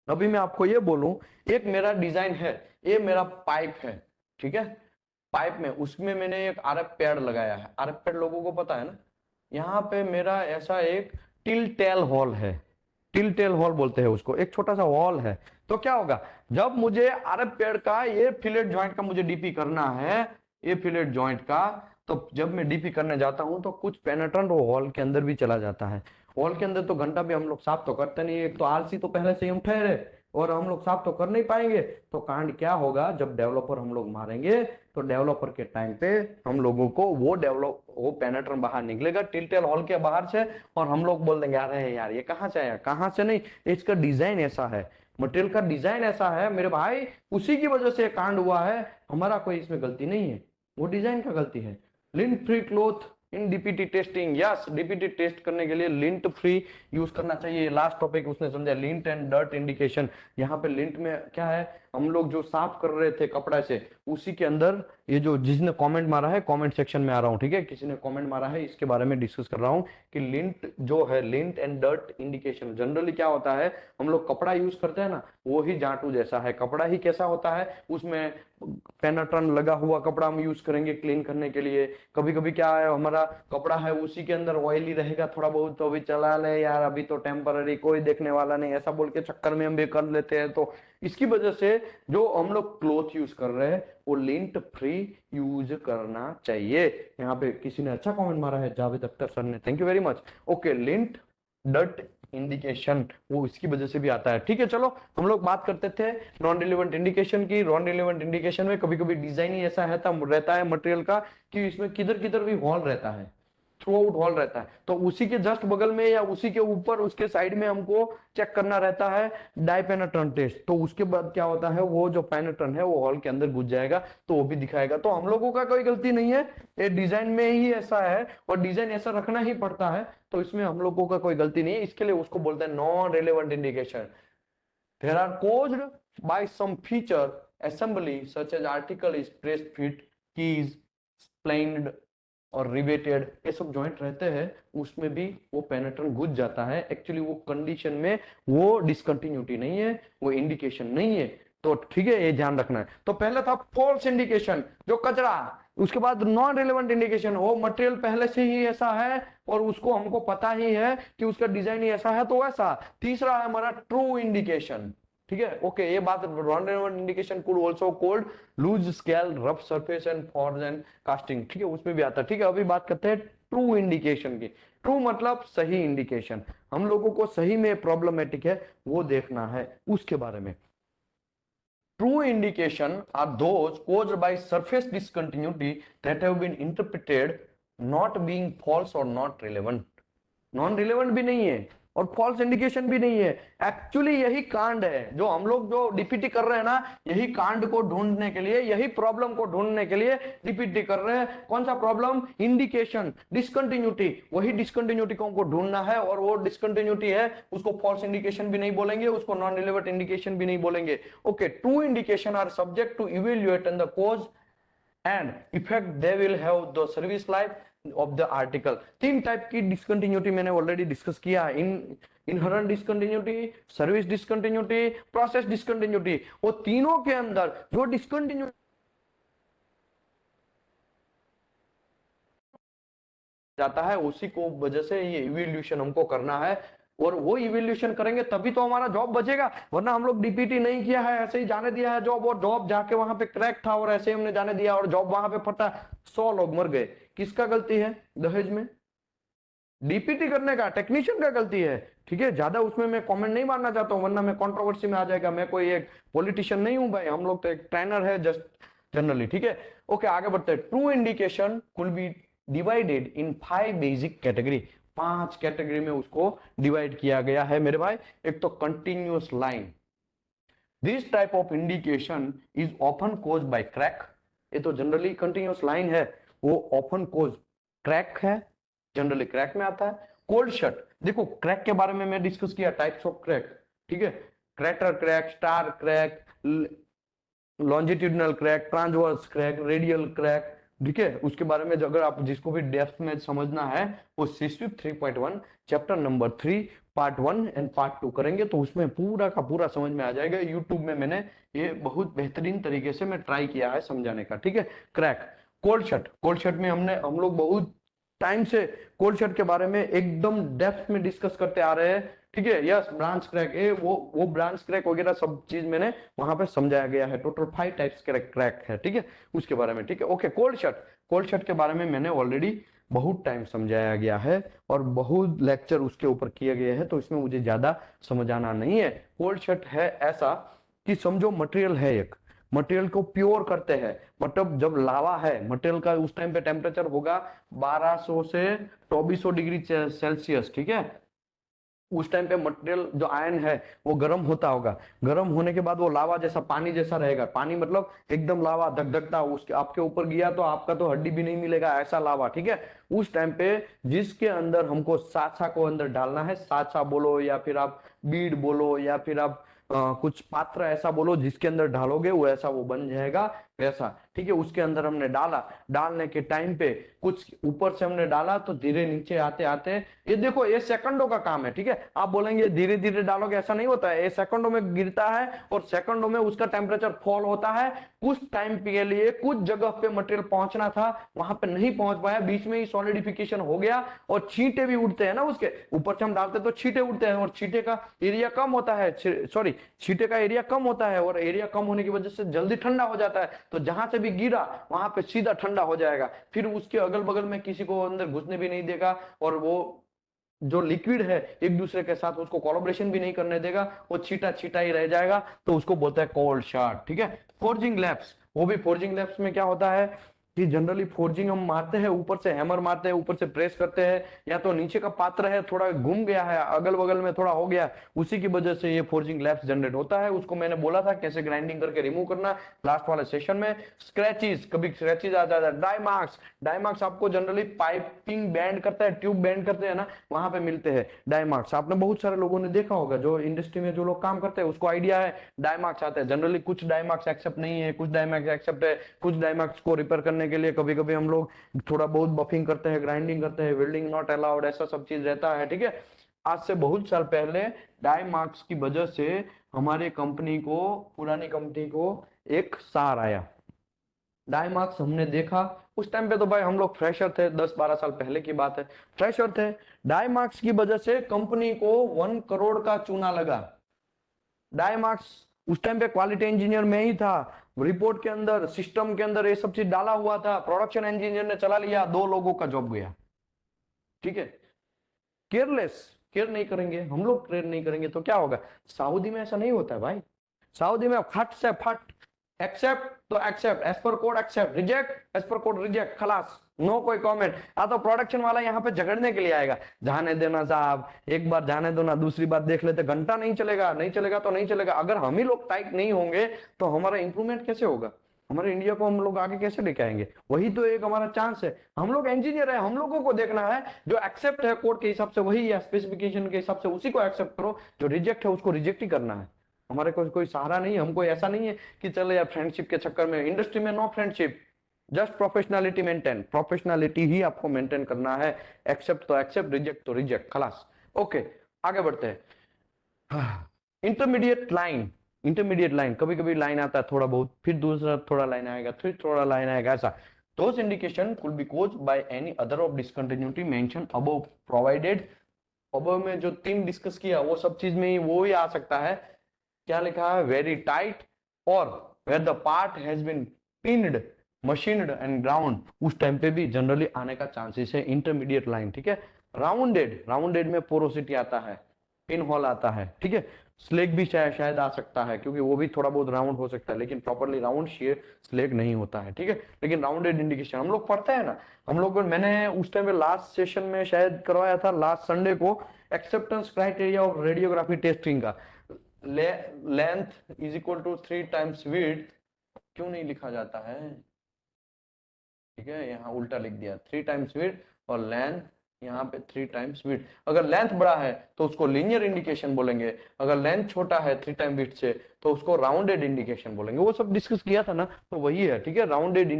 अभी मैं आपको ये बोलूं, एक मेरा डिजाइन है, ये मेरा पाइप है, ठीक है, पाइप में उसमें मैंने एक आरएफ पैड लगाया है। आरएफ पैड लोगों को पता है ना। यहाँ पे मेरा ऐसा एक टिल टेल हॉल है, टिल टेल हॉल बोलते हैं उसको, एक छोटा सा हॉल है। तो क्या होगा, जब मुझे आरएफ पैड का ये फिलेट जॉइंट का मुझे डीपी करना है, ये फिलेट जॉइंट का, तो जब मैं डीपी करने जाता हूं तो कुछ पेनेट्रेंट वो हॉल के अंदर भी चला जाता है। हॉल के अंदर तो घंटा भी हम लोग साफ तो करते नहीं, एक तो आलसी तो पहले से ही हम ठहरे, और हम लोग साफ तो कर नहीं पाएंगे। तो कांड क्या होगा, जब डेवलपर हम लोग मारेंगे तो डेवलपर के टाइम पे हम लोगों को वो पेनेट्रन बाहर निकलेगा टिल्टेल हॉल के बाहर से, और हम लोग बोल देंगे अरे यार ये कहाँ से आया, कहाँ से नहीं, इसका डिजाइन ऐसा है, मटेरियल का डिजाइन ऐसा है मेरे भाई, उसी की वजह से कांड हुआ है, हमारा कोई इसमें गलती नहीं है, वो डिजाइन का गलती है। Lint free cloth in DPT testing, yes DPT test करने के लिए लिंट फ्री यूज करना चाहिए। लास्ट टॉपिक उसने समझा, लिंट एंड डर्ट इंडिकेशन। यहाँ पे लिंट में क्या है, हम लोग जो साफ कर रहे थे कपड़ा से, उसी के अंदर ये जो जिसने कमेंट मारा है, कमेंट सेक्शन में आ रहा हूँ, ठीक है, किसी ने कमेंट मारा है, इसके बारे में डिस्कस कर रहा हूँ कि लिंट जो है, lint and dirt indication, generally क्या होता है, हम लोग कपड़ा यूज करते हैं ना, वो ही जाटू जैसा है, कपड़ा ही कैसा होता है, उसमें पेनाट्रन लगा हुआ कपड़ा हम यूज करेंगे क्लीन करने के लिए। कभी कभी क्या है, हमारा कपड़ा है उसी के अंदर ऑयली रहेगा थोड़ा बहुत, तो अभी चला ले यार, अभी तो टेम्पररी, कोई देखने वाला नहीं, ऐसा बोल के चक्कर में हम भी कर लेते हैं। तो इसकी वजह से जो हम लोग क्लोथ यूज कर रहे हैं वो लिंट फ्री यूज करना चाहिए। यहाँ पे किसी ने अच्छा कमेंट मारा है, जावेद अख्तर सर ने, thank you very much. Okay, lint dirt indication वो इसकी वजह से भी आता है। ठीक है, चलो हम लोग बात करते थे नॉन रिलेवेंट इंडिकेशन की। नॉन रिलेवेंट इंडिकेशन में कभी कभी डिजाइन ही ऐसा रहता है मटेरियल का कि इसमें किधर किधर भी हॉल रहता है, थ्रू आउट हॉल रहता है, तो उसी के जस्ट बगल में या उसी के ऊपर उसके साइड में हमको चेक करना रहता है डाइपेनेट्रन टेस्ट। तो उसके बाद क्या होता है, वो जो पेनेट्रन है वो हॉल के अंदर घुस जाएगा, तो वो भी दिखाएगा। तो हम लोगों का कोई गलती नहीं है, ये डिजाइन में ही ऐसा है और डिजाइन ऐसा रखना ही पड़ता है, तो इसमें हम लोगों का कोई गलती नहीं है। इसके लिए उसको बोलते हैं non relevant indication. There are caused by some feature assembly such as article is pressed fit, keys splined और रिवेटेड, ये सब जॉइंट रहते हैं, उसमें भी वो पेनेट्रन घुस जाता है। एक्चुअली वो कंडीशन में वो डिसकंटिन्यूटी नहीं है, वो इंडिकेशन नहीं है। तो ठीक है, ये ध्यान रखना है। तो पहले था फॉल्स इंडिकेशन, जो कचरा। उसके बाद नॉन रिलेवेंट इंडिकेशन, वो मटेरियल पहले से ही ऐसा है और उसको हमको पता ही है कि उसका डिजाइन ही ऐसा है, तो वैसा। तीसरा है हमारा ट्रू इंडिकेशन। ठीक है, ओके, ये बात non relevant indication could also called loose scale, rough surface and forge and casting. ठीक है, उसमें भी आता है। ठीक है, अभी बात करते हैं ट्रू इंडिकेशन की। ट्रू मतलब सही इंडिकेशन, हम लोगों को सही में प्रॉब्लमेटिक है वो देखना है, उसके बारे में। True indication are those caused by surface discontinuity that have been interpreted not being false or not relevant. Non relevant भी नहीं है और फॉल्स इंडिकेशन भी नहीं है। एक्चुअली यही कांड है जो हम लोग जो डीपीटी कर रहे हैं ना, यही कांड को ढूंढने के लिए, यही प्रॉब्लम को ढूंढने के लिए डीपीटी कर रहे हैं। कौन सा प्रॉब्लम, इंडिकेशन, डिसकंटिन्यूटी, वही डिसकंटिन्यूटी को हमको ढूंढना है, और वो डिसकंटिन्यूटी है उसको फॉल्स इंडिकेशन भी नहीं बोलेंगे, उसको नॉन रिलेवेंट इंडिकेशन भी नहीं बोलेंगे। Okay, true indication are subject to evaluate and the cause and effect they will have the service life of the article. तीन टाइप की डिसकंटिन्यूटी मैंने ऑलरेडी डिस्कस किया, inherent discontinuity, service discontinuity, process discontinuity. वो तीनों के अंदर जो discontinuity जाता है उसी को वजह से ये इवोल्यूशन हमको करना है, और वो इवोल्यूशन करेंगे तभी तो हमारा जॉब बचेगा। वरना हम लोग डीपीटी नहीं किया है, ऐसे ही जाने दिया है जॉब, और जॉब जाके वहां पे क्रैक था और ऐसे ही हमने जाने दिया और जॉब वहां पे फटा, 100 लोग मर गए। किसका गलती है दहेज में? डीपीटी करने का टेक्नीशियन का गलती है, ठीक है। ज्यादा उसमें मैं कमेंट नहीं मारना चाहता हूँ, वरना मैं कंट्रोवर्सी में आ जाएगा। मैं कोई एक पॉलिटिशियन नहीं हूं भाई, हम लोग तो एक ट्रेनर है जस्ट जनरली, ठीक है। ओके, आगे बढ़ते हैं। ट्रू इंडिकेशन कुल B divided in 5 basic category. 5 category में उसको डिवाइड किया गया है मेरे भाई। एक तो continuous line, this type of indication is often cause by crack. ये तो जनरली कंटिन्यूअस लाइन है, वो ऑफन कोज क्रैक है, जनरली क्रैक में आता है। कोल्ड शट, देखो क्रैक के बारे में मैं डिस्कस किया, टाइप्स ऑफ क्रैक, ठीक है। Crater crack, star crack, longitudinal crack, transverse crack, radial crack, ठीक है। उसके बारे में अगर आप जिसको भी डेप्थ में समझना है, वो सीस्विप 3.1 chapter number 3 part 1 and part 2 करेंगे, तो उसमें पूरा का पूरा समझ में आ जाएगा। यूट्यूब में मैंने ये बहुत बेहतरीन तरीके से मैं ट्राई किया है समझाने का, ठीक है। Crack, cold shut, cold shut में हम लोग बहुत टाइम से कोल्ड शट के बारे में एकदम डेप्थ में डिस्कस करते आ रहे हैं, ठीक है। यस, ब्रांच क्रैक, ये वो ब्रांच क्रैक वगैरह सब चीज मैंने वहां पे समझाया गया है। टोटल 5 टाइप्स क्रैक है, ठीक है, उसके बारे में, ठीक है। Okay, cold shut, cold shut के बारे में मैंने ऑलरेडी बहुत टाइम समझाया गया है और बहुत लेक्चर उसके ऊपर किए गए हैं, तो इसमें मुझे ज्यादा समझाना नहीं है। कोल्ड शट है ऐसा कि समझो मटेरियल है एक, मटेरियल को प्योर करते हैं, मतलब जब लावा है मटेरियल का, उस टाइम पे टेम्परेचर होगा 1200 से 2400 डिग्री सेल्सियस, ठीक है। उस टाइम पे मटेरियल जो आयन है वो गर्म होता होगा, गर्म होने के बाद वो लावा जैसा, पानी जैसा रहेगा। पानी मतलब एकदम लावा धकधकता, उसके आपके ऊपर गया तो आपका तो हड्डी भी नहीं मिलेगा, ऐसा लावा, ठीक है। उस टाइम पे जिसके अंदर हमको साचा को अंदर डालना है, साचा बोलो या फिर आप बीड बोलो या फिर आप कुछ पात्र ऐसा बोलो, जिसके अंदर डालोगे वो ऐसा वो बन जाएगा वैसा, ठीक है। उसके अंदर हमने डाला, डालने के टाइम पे कुछ ऊपर से हमने डाला तो धीरे नीचे आते आते, ये देखो ये सेकंडों का काम है, ठीक है। आप बोलेंगे धीरे धीरे डालोगे, ऐसा नहीं होता है, ये सेकंडों में गिरता है और सेकंडों में उसका टेम्परेचर फॉल होता है। कुछ टाइम के लिए कुछ जगह पे मटेरियल पहुंचना था, वहां पे नहीं पहुंच पाया, बीच में ही सॉलिडिफिकेशन हो गया और छींटे भी उड़ते हैं ना, उसके ऊपर से हम डालते तो छींटे उड़ते हैं और छींटे का एरिया कम होता है, सॉरी छींटे का एरिया कम होता है और एरिया कम होने की वजह से जल्दी ठंडा हो जाता है, तो जहां से भी गिरा वहां पे सीधा ठंडा हो जाएगा, फिर उसके अगल बगल में किसी को अंदर घुसने भी नहीं देगा और वो जो लिक्विड है एक दूसरे के साथ उसको कोलैबोरेशन भी नहीं करने देगा, वो छीटा छीटा ही रह जाएगा, तो उसको बोलते हैं कोल्ड शॉट, ठीक है। फोर्जिंग लैब्स, वो भी फोर्जिंग लैब्स में क्या होता है कि जनरली फोर्जिंग हम मारते हैं, ऊपर से हैमर मारते हैं, ऊपर से प्रेस करते हैं, या तो नीचे का पात्र है थोड़ा घूम गया है, अगल बगल में थोड़ा हो गया, उसी की वजह से ये फोर्जिंग लैब्स जनरेट होता है। उसको मैंने बोला था कैसे ग्राइंडिंग करके रिमूव करना लास्ट वाले सेशन में। स्क्रैचेस, कभी स्क्रैचेस आ जाता है। डाई मार्क्स, डाई मार्क्स आपको जनरली पाइपिंग बैंड करता है, ट्यूब बैंड करते हैं ना, वहां पे मिलते हैं डाई मार्क्स। आपने बहुत सारे लोगों ने देखा होगा, जो इंडस्ट्री में जो लोग काम करते हैं उसको आइडिया है डाई मार्क्स आते हैं। जनरली कुछ डाई मार्क्स एक्सेप्ट नहीं है, कुछ डाई मार्क्स एक्सेप्ट है। कुछ डाई मार्क्स को रिपेयर करने के लिए कभी कभी हम लोग थोड़ा बहुत बफिंग करते हैं, ग्राइंडिंग करते हैं, वेल्डिंग नॉट अलाउड, ऐसा सब चीज रहता है, ठीक है। आज से बहुत साल पहले डाई मार्क्स की वजह से हमारे कंपनी को, पुरानी कंपनी को एक सार आया। डाई मार्क्स हमने देखा, उस टाइम पे तो भाई हम लोग फ्रेशर थे, 10-12 साल पहले की बात है, फ्रेशर थे। डाई मार्क्स की वजह से कंपनी को 1 करोड़ का चूना लगा। डाई मार्क्स उस टाइम पे क्वालिटी इंजीनियर में ही था, रिपोर्ट के अंदर, सिस्टम के अंदर ये सब चीज डाला हुआ था, प्रोडक्शन इंजीनियर ने चला लिया, 2 लोगों का जॉब गया, ठीक है। केयरलेस, केयर नहीं करेंगे हम लोग, केयर नहीं करेंगे तो क्या होगा। सऊदी में ऐसा नहीं होता है भाई, सऊदी में फट से फट, एक्सेप्ट तो accept, as per code accept, reject as per code reject, खलास, नो कोई कमेंट। तो प्रोडक्शन वाला यहाँ पे झगड़ने के लिए आएगा, जाने देना साहब, एक बार जाने दो ना, दूसरी बार देख लेते, घंटा नहीं चलेगा, नहीं चलेगा तो नहीं चलेगा। अगर हम ही लोग टाइट नहीं होंगे तो हमारा इंप्रूवमेंट कैसे होगा, हमारे इंडिया को हम लोग आगे कैसे लेके आएंगे। वही तो एक हमारा चांस है, हम लोग इंजीनियर है, हम लोगों को देखना है जो एक्सेप्ट है कोड के हिसाब से वही, या स्पेसिफिकेशन के हिसाब से उसी को एक्सेप्ट करो, जो रिजेक्ट है उसको रिजेक्ट ही करना है। हमारे को कोई सहारा नहीं है, हमको ऐसा नहीं है कि चले यार फ्रेंडशिप के चक्कर में, इंडस्ट्री में no friendship, just professionality maintain, professionality ही आपको मेंटेन करना है। एक्सेप्ट तो एक्सेप्ट, रिजेक्ट तो रिजेक्ट, खलास। ओके, आगे बढ़ते हैं। इंटरमीडिएट लाइन, इंटरमीडिएट लाइन, कभी कभी लाइन आता है थोड़ा बहुत, फिर दूसरा थोड़ा लाइन आएगा, फिर थोड़ा लाइन आएगा, ऐसा। those indication could be caused by any other of discontinuity mentioned above provided। above में जो 3 डिस्कस किया वो सब चीज में ही वो ही आ सकता है। क्या लिखा है, वेरी टाइट और where the part has been peened, machined and ground, उस टाइम पे भी जनरली आने का चांसेस है इंटरमीडिएट लाइन, ठीक है। राउंडेड में पोरोसिटी आता है, पिन होल आता है, ठीक है। स्लेग भी शायद आ सकता है, क्योंकि वो भी थोड़ा बहुत राउंड हो सकता है, लेकिन प्रॉपरली राउंड शेप स्लेग नहीं होता है, ठीक है। लेकिन राउंडेड इंडिकेशन हम लोग पढ़ते हैं ना, हम लोग मैंने उस टाइम पे लास्ट सेशन में शायद करवाया था, लास्ट संडे को, acceptance criteria of radiography testing का। Length is equal to 3 times width, क्यों नहीं लिखा जाता है, ठीक है, यहाँ उल्टा लिख दिया, 3 टाइम्स विड्थ और लेंथ यहाँ पे 3 टाइम्स विड्थ। अगर लेंथ बड़ा है तो उसको लीनियर इंडिकेशन बोलेंगे, अगर लेंथ छोटा है 3 टाइम विड्थ से तो उसको राउंडेड इंडिकेशन बोलेंगे। वो सब डिस्कस किया था ना, तो वही है, ठीक है। राउंडेड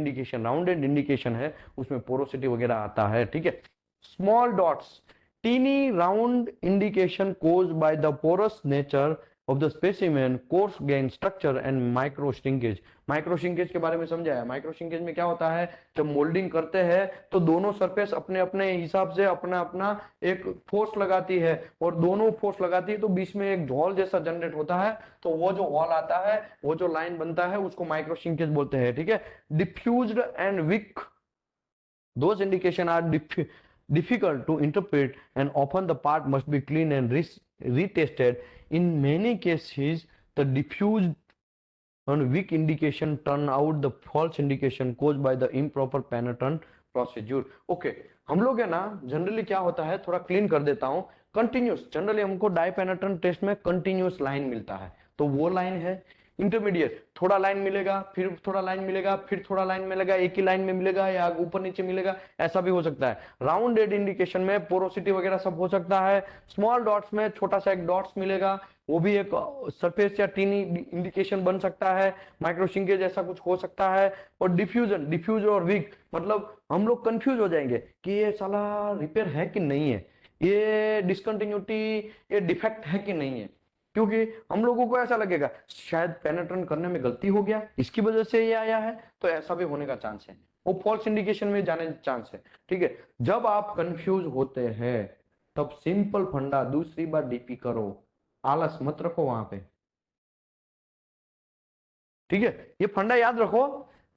इंडिकेशन है, उसमें पोरोसिटी वगैरह आता है, ठीक है। Small dots, tiny round indication caused by the porous nature of the specimen, coarse grain structure and micro shrinkage। Micro shrinkage के बारे में समझाया। माइक्रो श्रिंकेज में क्या होता है, जब मोल्डिंग करते हैं तो दोनों सरफेस अपने अपने हिसाब से अपना अपना एक फोर्स लगाती है, और दोनों फोर्स लगाती है तो बीच में एक झोल जैसा जनरेट होता है, तो वो जो वॉल आता है, वो जो लाइन बनता है, उसको माइक्रो श्रिंकेज बोलते हैं, ठीक है। Diffused and weak, those indication are difficult to interpret and often the part must be cleaned and retested. In many cases, the diffused and weak indication turn out the false indication caused by the improper penetrant procedure। Okay, हम लोग है ना, generally क्या होता है, थोड़ा clean कर देता हूं, कंटिन्यूस, जनरली हमको डाई पेनेट्रेंट टेस्ट में कंटिन्यूस लाइन मिलता है, तो वो लाइन है। इंटरमीडिएट थोड़ा लाइन मिलेगा, फिर थोड़ा लाइन मिलेगा, फिर थोड़ा लाइन मिलेगा, एक ही लाइन में मिलेगा या ऊपर नीचे मिलेगा, ऐसा भी हो सकता है। राउंडेड इंडिकेशन में पोरोसिटी वगैरह सब हो सकता है। स्मॉल डॉट्स में छोटा सा एक डॉट्स मिलेगा, वो भी एक सरफेस या टीनी इंडिकेशन बन सकता है। माइक्रो श्रिंकेज ऐसा कुछ हो सकता है। और डिफ्यूज और वीक, मतलब हम लोग कंफ्यूज हो जाएंगे कि ये साला रिपेयर है कि नहीं है, ये डिसकंटिन्यूटी, ये डिफेक्ट है कि नहीं है, क्योंकि हम लोगों को ऐसा लगेगा शायद पेनेट्रेंट करने में गलती हो गया, इसकी वजह से ये आया है, तो ऐसा भी होने का चांस है, वो फॉल्स इंडिकेशन में जाने चांस है, ठीक है। जब आप कंफ्यूज होते हैं तब सिंपल फंडा, दूसरी बार डीपी करो, आलस मत रखो वहां पे, ठीक है। ये फंडा याद रखो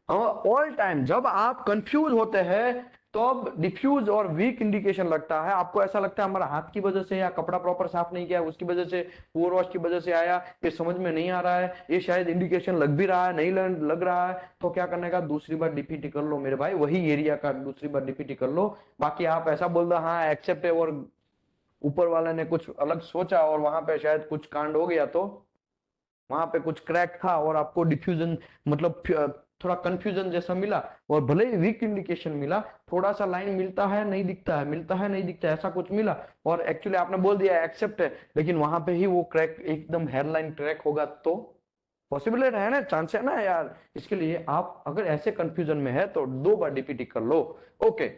ऑल टाइम। जब आप कंफ्यूज होते हैं तो अब डिफ्यूज और वीक इंडिकेशन लगता है, आपको ऐसा लगता है हमारा हाथ की वजह से या कपड़ा प्रॉपर साफ नहीं किया उसकी वजह से, पुअर वॉश की वजह से आया, ये समझ में नहीं आ रहा है, ये शायद इंडिकेशन लग भी रहा है, नहीं लग रहा है, तो क्या करने का, दूसरी बार डीपीटी कर लो मेरे भाई, वही एरिया का दूसरी बार डीपीटी कर लो। बाकी आप ऐसा बोल दो हाँ एक्सेप्ट है, और ऊपर वाले ने कुछ अलग सोचा और वहां पे शायद कुछ कांड हो गया, तो वहां पे कुछ क्रैक था और आपको डिफ्यूजन, मतलब थोड़ा कंफ्यूजन जैसा मिला, और भले ही वीक इंडिकेशन मिला, थोड़ा सा लाइन मिलता है नहीं दिखता है, मिलता है नहीं दिखता है, ऐसा कुछ मिला, और एक्चुअली आपने बोल दिया एक्सेप्ट है, लेकिन वहां पे ही वो क्रैक एकदम हेयरलाइन क्रैक होगा, तो पॉसिबल है ना, चांस है ना यार। इसके लिए आप अगर ऐसे कंफ्यूजन में है तो 2 बार डीपीटी कर लो। Okay,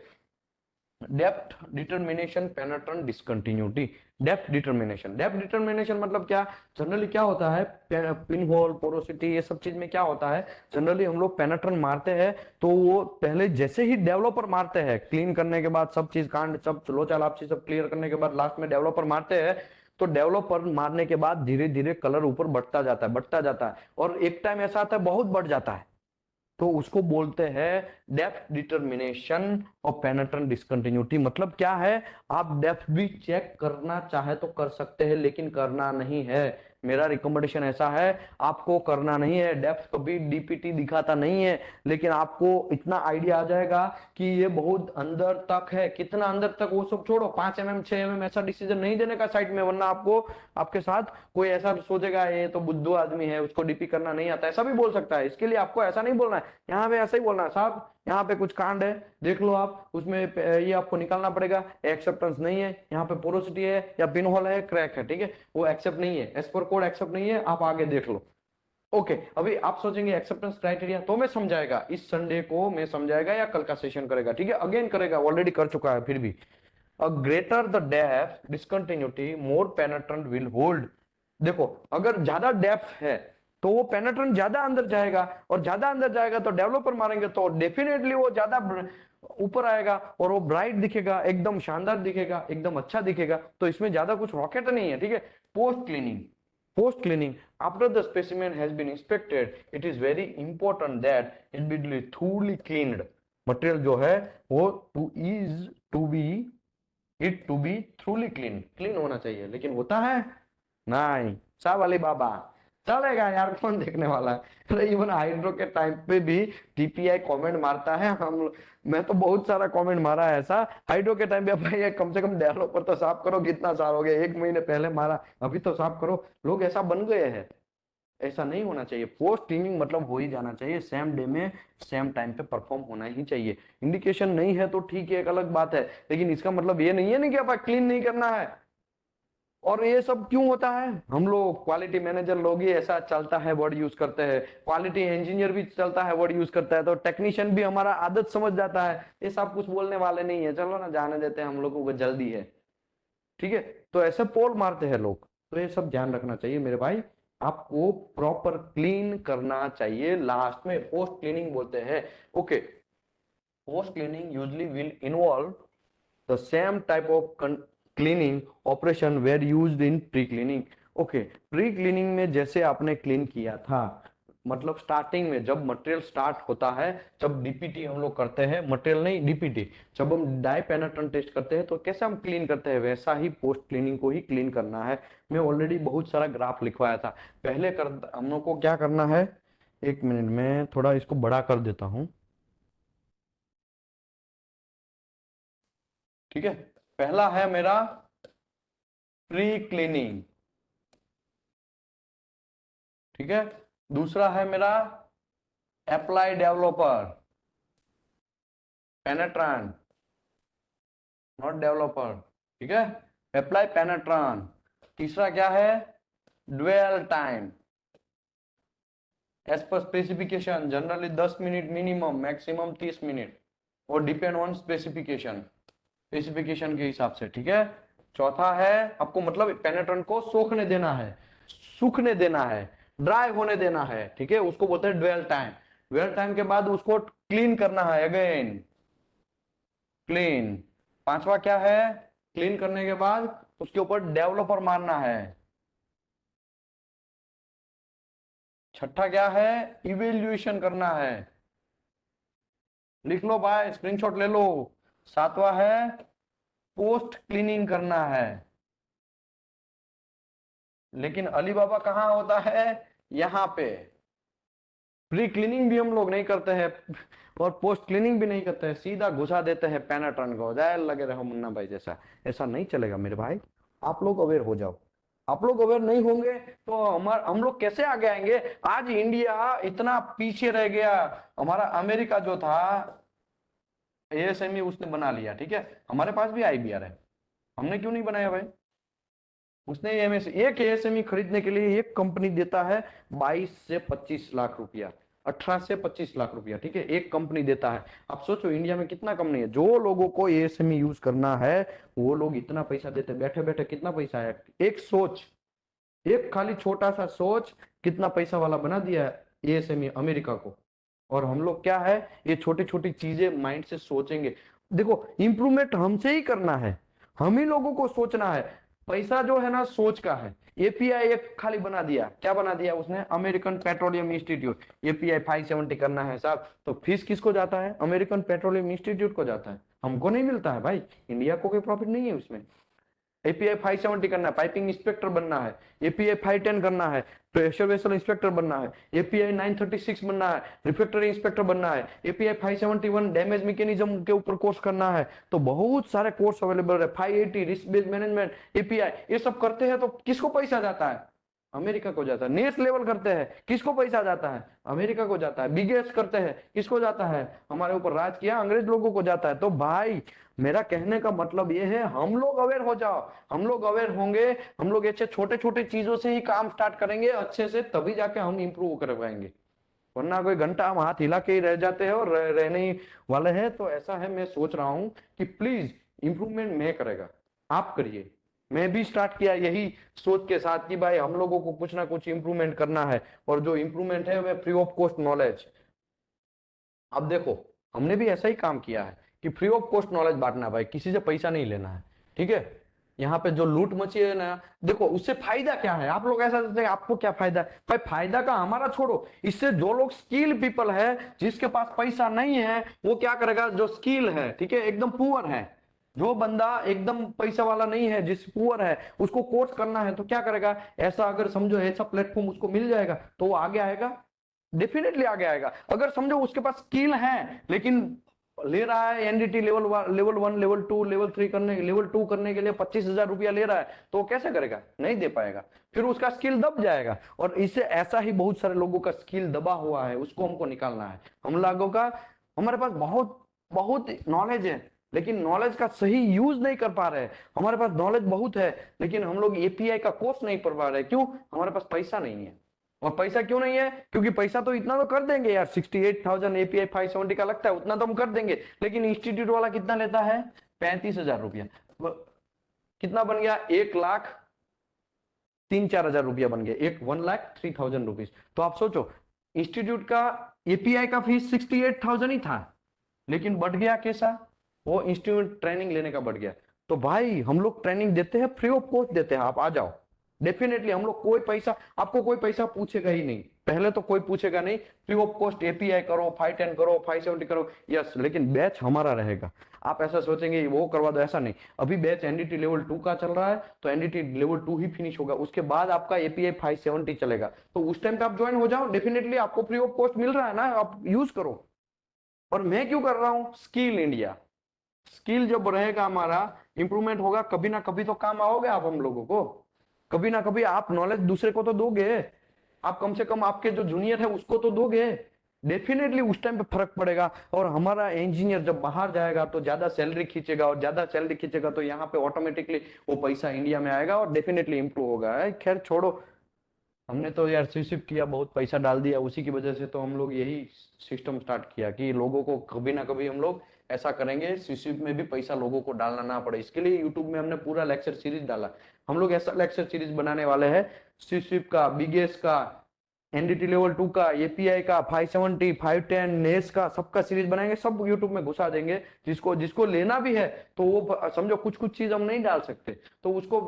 depth determination penetrant discontinuity. Depth determination मतलब क्या, जनरली क्या होता है, पिन होल पोरोसिटी ये सब चीज में क्या होता है, जनरली हम लोग पेनेट्रेंट मारते हैं तो वो पहले जैसे ही डेवलपर मारते हैं, क्लीन करने के बाद सब चीज कांड सब लोचा लापसी सब क्लियर करने के बाद लास्ट में डेवलपर मारते हैं, तो डेवलपर मारने के बाद धीरे धीरे कलर ऊपर बढ़ता जाता है, और एक टाइम ऐसा आता है बहुत बढ़ जाता है, तो उसको बोलते हैं डेप्थ डिटर्मिनेशन और पेनेट्रेंट डिसकंटिन्यूटी। मतलब क्या है, आप डेप्थ भी चेक करना चाहे तो कर सकते हैं, लेकिन करना नहीं है, मेरा रिकमेंडेशन ऐसा है, आपको करना नहीं है। डेप्थ कभी डीपीटी दिखाता नहीं है, लेकिन आपको इतना आइडिया आ जाएगा कि ये बहुत अंदर तक है, कितना अंदर तक वो सब छोड़ो, 5 mm 6 mm ऐसा डिसीजन नहीं देने का साइड में, वरना आपको आपके साथ कोई ऐसा सोचेगा ये तो बुद्धू आदमी है, उसको डीपी करना नहीं आता, ऐसा भी बोल सकता है। इसके लिए आपको ऐसा नहीं बोलना है, यहाँ पे ऐसा ही बोलना है, साहब यहाँ पे कुछ कांड है देख लो आप, उसमें ये आपको निकालना पड़ेगा, एक्सेप्टेंस नहीं है, यहाँ पे पोरोसिटी है या पिन होल है, क्रैक है, ठीक है, वो एक्सेप्ट नहीं है, एज पर कोड एक्सेप्ट नहीं है, आप आगे देख लो। ओके, अभी आप सोचेंगे एक्सेप्टेंस क्राइटेरिया तो मैं समझाएगा, इस संडे को मैं समझाएगा या कल का सेशन करेगा, ठीक है, अगेन करेगा, ऑलरेडी कर चुका है, फिर भी a greater the depth discontinuity more पेनेट्रेंट will hold. देखो अगर ज्यादा डेप्थ है तो वो पेनेट्रेंट ज्यादा अंदर जाएगा, और ज्यादा अंदर जाएगा तो डेवलपर मारेंगे तो डेफिनेटली वो ज्यादा ऊपर आएगा, और वो ब्राइट दिखेगा, एकदम शानदार दिखेगा, एकदम अच्छा दिखेगा, तो इसमें ज्यादा कुछ रॉकेट नहीं है, ठीक है। Post cleaning after the specimen has been inspected, it is very important that it be thoroughly cleaned। Material जो है वो to be it to be thoroughly clean, clean होना चाहिए, लेकिन होता है नहीं। साहब अली बाबा चलेगा यार, कौन देखने वाला है। अरे इवन हाइड्रो के टाइम पे भी टीपीआई कमेंट मारता है, हम मैं तो बहुत सारा कमेंट मारा है ऐसा हाइड्रो के टाइम पे, भाई ये कम से कम डेवलपर तो साफ करो, कितना साल हो गया, 1 महीने पहले मारा, अभी तो साफ करो। लोग ऐसा बन गए हैं, ऐसा नहीं होना चाहिए। पोस्ट क्लीनिंग मतलब हो ही जाना चाहिए, सेम डे में सेम टाइम पे परफॉर्म होना ही चाहिए। इंडिकेशन नहीं है तो ठीक है, एक अलग बात है, लेकिन इसका मतलब ये नहीं है ना कि आप क्लीन नहीं करना है। और ये सब क्यों होता है, हम लोग क्वालिटी मैनेजर लोग ही ऐसा चलता है वर्ड यूज करते हैं, क्वालिटी इंजीनियर भी चलता है वर्ड यूज करता है, तो टेक्नीशियन भी हमारा आदत समझ जाता है, ये सब कुछ बोलने वाले नहीं है, चलो ना जाने देते हैं, हम लोगों को जल्दी है, ठीक है। तो ऐसे पोल मारते हैं लोग, तो ये सब ध्यान रखना चाहिए मेरे भाई। आपको प्रॉपर क्लीन करना चाहिए, लास्ट में पोस्ट क्लीनिंग बोलते हैं। Okay, post cleaning usually will involve the same type of cleaning operation were used in pre cleaning। Okay, pre cleaning में जैसे आपने क्लीन किया था, मतलब स्टार्टिंग में जब मटेरियल स्टार्ट होता है, जब डीपीटी हम लोग करते हैं, मटेरियल नहीं डीपीटी, जब हम डाई पेनेट्रेशन टेस्ट करते हैं तो कैसे हम क्लीन करते हैं, वैसा ही पोस्ट क्लीनिंग को ही क्लीन करना है। मैं ऑलरेडी बहुत सारा ग्राफ लिखवाया था पहले। हम लोग को क्या करना है, 1 मिनट में थोड़ा इसको बड़ा कर देता हूँ, ठीक है। पहला है मेरा प्री क्लीनिंग, ठीक है। दूसरा है मेरा apply developer, penetrant not developer, ठीक है, अप्लाई पेनेट्रान। तीसरा क्या है, dwell time as per specification, generally 10 minute minimum, maximum 30 minute, और डिपेंड ऑन स्पेसिफिकेशन, स्पेसिफिकेशन के हिसाब से, ठीक है। चौथा है आपको मतलब पेनेट्रेंट को सोखने देना है, सूखने देना है, ड्राई होने देना है, ठीक है, उसको बोलते हैं ड्वेल टाइम। ड्वेल टाइम के बाद उसको क्लीन करना है, अगेन क्लीन। पांचवा क्या है, क्लीन करने के बाद उसके ऊपर डेवलपर मारना है। छठा क्या है, इवेल्युएशन करना है, लिख लो भाई, स्क्रीनशॉट ले लो। सातवां है पोस्ट क्लीनिंग करना है। लेकिन अली बाबा कहाँ होता है, यहाँ पे। प्री क्लीनिंग भी हम लोग नहीं करते हैं और पोस्ट क्लीनिंग भी नहीं करते हैं, सीधा घुसा देते हैं पेनेट्रन को, जाए लगे रहो मुन्ना भाई जैसा। ऐसा नहीं चलेगा मेरे भाई, आप लोग अवेयर हो जाओ। आप लोग अवेयर नहीं होंगे तो हम लोग कैसे आगे आएंगे। आज इंडिया इतना पीछे रह गया, हमारा अमेरिका जो था एएसएमई उसने बना लिया, ठीक है, हमारे पास भी आईबीआर है, हमने क्यों नहीं बनाया भाई। उसने एक एएसएमई खरीदने के लिए एक कंपनी देता है 22 से 25 लाख रुपया, 18 से 25 लाख रुपया, ठीक है, एक कंपनी देता है। आप सोचो इंडिया में कितना कंपनी है, जो लोगों को एएसएमई यूज करना है वो लोग इतना पैसा देते, बैठे बैठे कितना पैसा है। एक सोच, एक खाली छोटा सा सोच कितना पैसा वाला बना दिया है एएसएमई अमेरिका को। और हम लोग क्या है, ये छोटी छोटी चीजें माइंड से सोचेंगे। देखो इंप्रूवमेंट हमसे ही करना है, हम ही लोगों को सोचना है। पैसा जो है ना सोच का है। एपीआई एक खाली बना दिया, क्या बना दिया उसने, अमेरिकन पेट्रोलियम इंस्टीट्यूट, एपीआई 570 करना है साहब, तो फीस किसको जाता है, अमेरिकन पेट्रोलियम इंस्टीट्यूट को जाता है, हमको नहीं मिलता है भाई, इंडिया को कोई प्रॉफिट नहीं है उसमें। एपीआई 570 करना है, पाइपिंग इंस्पेक्टर बनना है, एपीआई 510 करना है, प्रेशर वेसल इंस्पेक्टर बनना है, एपीआई 936 बनना है, रिफ्लेक्टर इंस्पेक्टर बनना है, एपीआई 571 डैमेज मैकेनिज्म के ऊपर कोर्स करना है। तो बहुत सारे कोर्स अवेलेबल है, 580 रिस्क बेस्ड मैनेजमेंट, एपीआई, ये सब करते हैं तो किसको पैसा जाता है, अमेरिका को जाता है। नेक्स्ट लेवल करते हैं, किसको पैसा जाता है, अमेरिका को जाता है। बिगेस्ट करते हैं, किसको जाता है, हमारे ऊपर राज किया अंग्रेज लोगों को जाता है। तो भाई मेरा कहने का मतलब ये है, हम लोग अवेयर हो जाओ, हम लोग अवेयर होंगे, हम लोग ऐसे छोटे छोटे चीजों से ही काम स्टार्ट करेंगे अच्छे से, तभी जाके हम इंप्रूव कर पाएंगे। वरना कोई घंटा हम हाथ हिला के ही रह जाते हैं और रहने ही वाले हैं। तो ऐसा है, मैं सोच रहा हूं कि प्लीज इंप्रूवमेंट मैं करेगा, आप करिए। मैं भी स्टार्ट किया यही सोच के साथ कि भाई हम लोगों को कुछ ना कुछ इंप्रूवमेंट करना है, और जो इंप्रूवमेंट है वह फ्री ऑफ कॉस्ट नॉलेज। अब देखो हमने भी ऐसा ही काम किया है कि फ्री ऑफ कॉस्ट नॉलेज बांटना है भाई, किसी से पैसा नहीं लेना है, ठीक है। यहाँ पे जो लूट मची है ना, देखो उससे फायदा क्या है, आप लोग ऐसा सोचते हैं आपको क्या फायदा है, भाई फायदा का हमारा छोड़ो, इससे जो लोग स्किल पीपल है, जिसके पास पैसा नहीं है वो क्या करेगा, जो स्किल है, ठीक है, एकदम पुअर है, जो बंदा एकदम पैसा वाला नहीं है, जिस पुअर है, उसको कोर्स करना है तो क्या करेगा, ऐसा अगर समझो ऐसा प्लेटफॉर्म उसको मिल जाएगा तो वो आगे आएगा, डेफिनेटली आगे आएगा। अगर समझो उसके पास स्किल है लेकिन ले रहा है NDT level 1 level 2 level 3 level 2 करने के लिए 25,000 रुपया ले रहा है, तो वो कैसे करेगा, नहीं दे पाएगा, फिर उसका स्किल दब जाएगा। और इससे ऐसा ही बहुत सारे लोगों का स्किल दबा हुआ है, उसको हमको निकालना है। हम लोगों का, हमारे पास बहुत बहुत नॉलेज है लेकिन नॉलेज का सही यूज नहीं कर पा रहे हैं। हमारे पास नॉलेज बहुत है लेकिन हम लोग एपीआई का कोर्स नहीं पढ़ पा रहे, क्यों, हमारे पास पैसा नहीं है। और पैसा क्यों नहीं है, क्योंकि पैसा तो इतना तो कर देंगे यार, 68,000 एपीआई 570 का लगता है, उतना तो हम कर देंगे, लेकिन इंस्टीट्यूट वाला कितना लेता है, 35,000 रुपया। कितना बन गया, 1,03,000-4,000 रुपया बन गया, 1,03,000 रुपीज। तो आप सोचो, इंस्टीट्यूट का एपीआई का फीस 68,000 ही था, लेकिन बढ़ गया कैसा, वो इंस्टीट्यूट ट्रेनिंग लेने का बढ़ गया। तो भाई हम लोग ट्रेनिंग देते हैं, फ्री ऑफ कॉस्ट देते हैं, आप आ जाओ। डेफिनेटली हम लोग कोई पैसा, आपको कोई पैसा पूछेगा ही नहीं, पहले तो कोई पूछेगा नहीं, फ्री ऑफ कॉस्ट एपीआई करो, 510 करो, 570 करो, यस, लेकिन बैच हमारा रहेगा। आप ऐसा सोचेंगे वो करवा दो, ऐसा नहीं। अभी बैच एनडीटी लेवल 2 का चल रहा है तो एनडीटी लेवल 2 ही फिनिश होगा, उसके बाद आपका एपीआई 570 चलेगा, तो उस टाइम पे आप ज्वाइन हो जाओ, डेफिनेटली आपको फ्री ऑफ कॉस्ट मिल रहा है ना, आप यूज करो। और मैं क्यों कर रहा हूं, स्किल इंडिया, स्किल जब रहेगा हमारा, इंप्रूवमेंट होगा, कभी ना कभी तो काम आओगे आप हम लोगों को, कभी ना कभी आप नॉलेज दूसरे को तो दोगे, आप कम से कम आपके जो जूनियर है उसको तो दोगे, डेफिनेटली उस टाइम पे फर्क पड़ेगा। और हमारा इंजीनियर जब बाहर जाएगा तो ज्यादा सैलरी खींचेगा, और ज्यादा सैलरी खींचेगा तो यहाँ पे ऑटोमेटिकली वो पैसा इंडिया में आएगा और डेफिनेटली इंप्रूव होगा। खैर छोड़ो, हमने तो यार शिफ्ट किया, बहुत पैसा डाल दिया, उसी की वजह से तो हम लोग यही सिस्टम स्टार्ट किया कि लोगों को कभी ना कभी हम लोग ऐसा करेंगे, शिफ्ट में भी पैसा लोगों को डालना ना पड़े। इसके लिए यूट्यूब में हमने पूरा लेक्चर सीरीज डाला। हम लोग ऐसा लेक्चर सीरीज बनाने वाले हैं, शिफ्ट का, बीगेस का, एनडीटी लेवल 2 का, एपीआई का, 570, 510, नेस का, सबका सीरीज बनाएंगे, सब यूट्यूब में घुसा देंगे। जिसको जिसको लेना भी है तो वो समझो कुछ कुछ चीज हम नहीं डाल सकते, तो उसको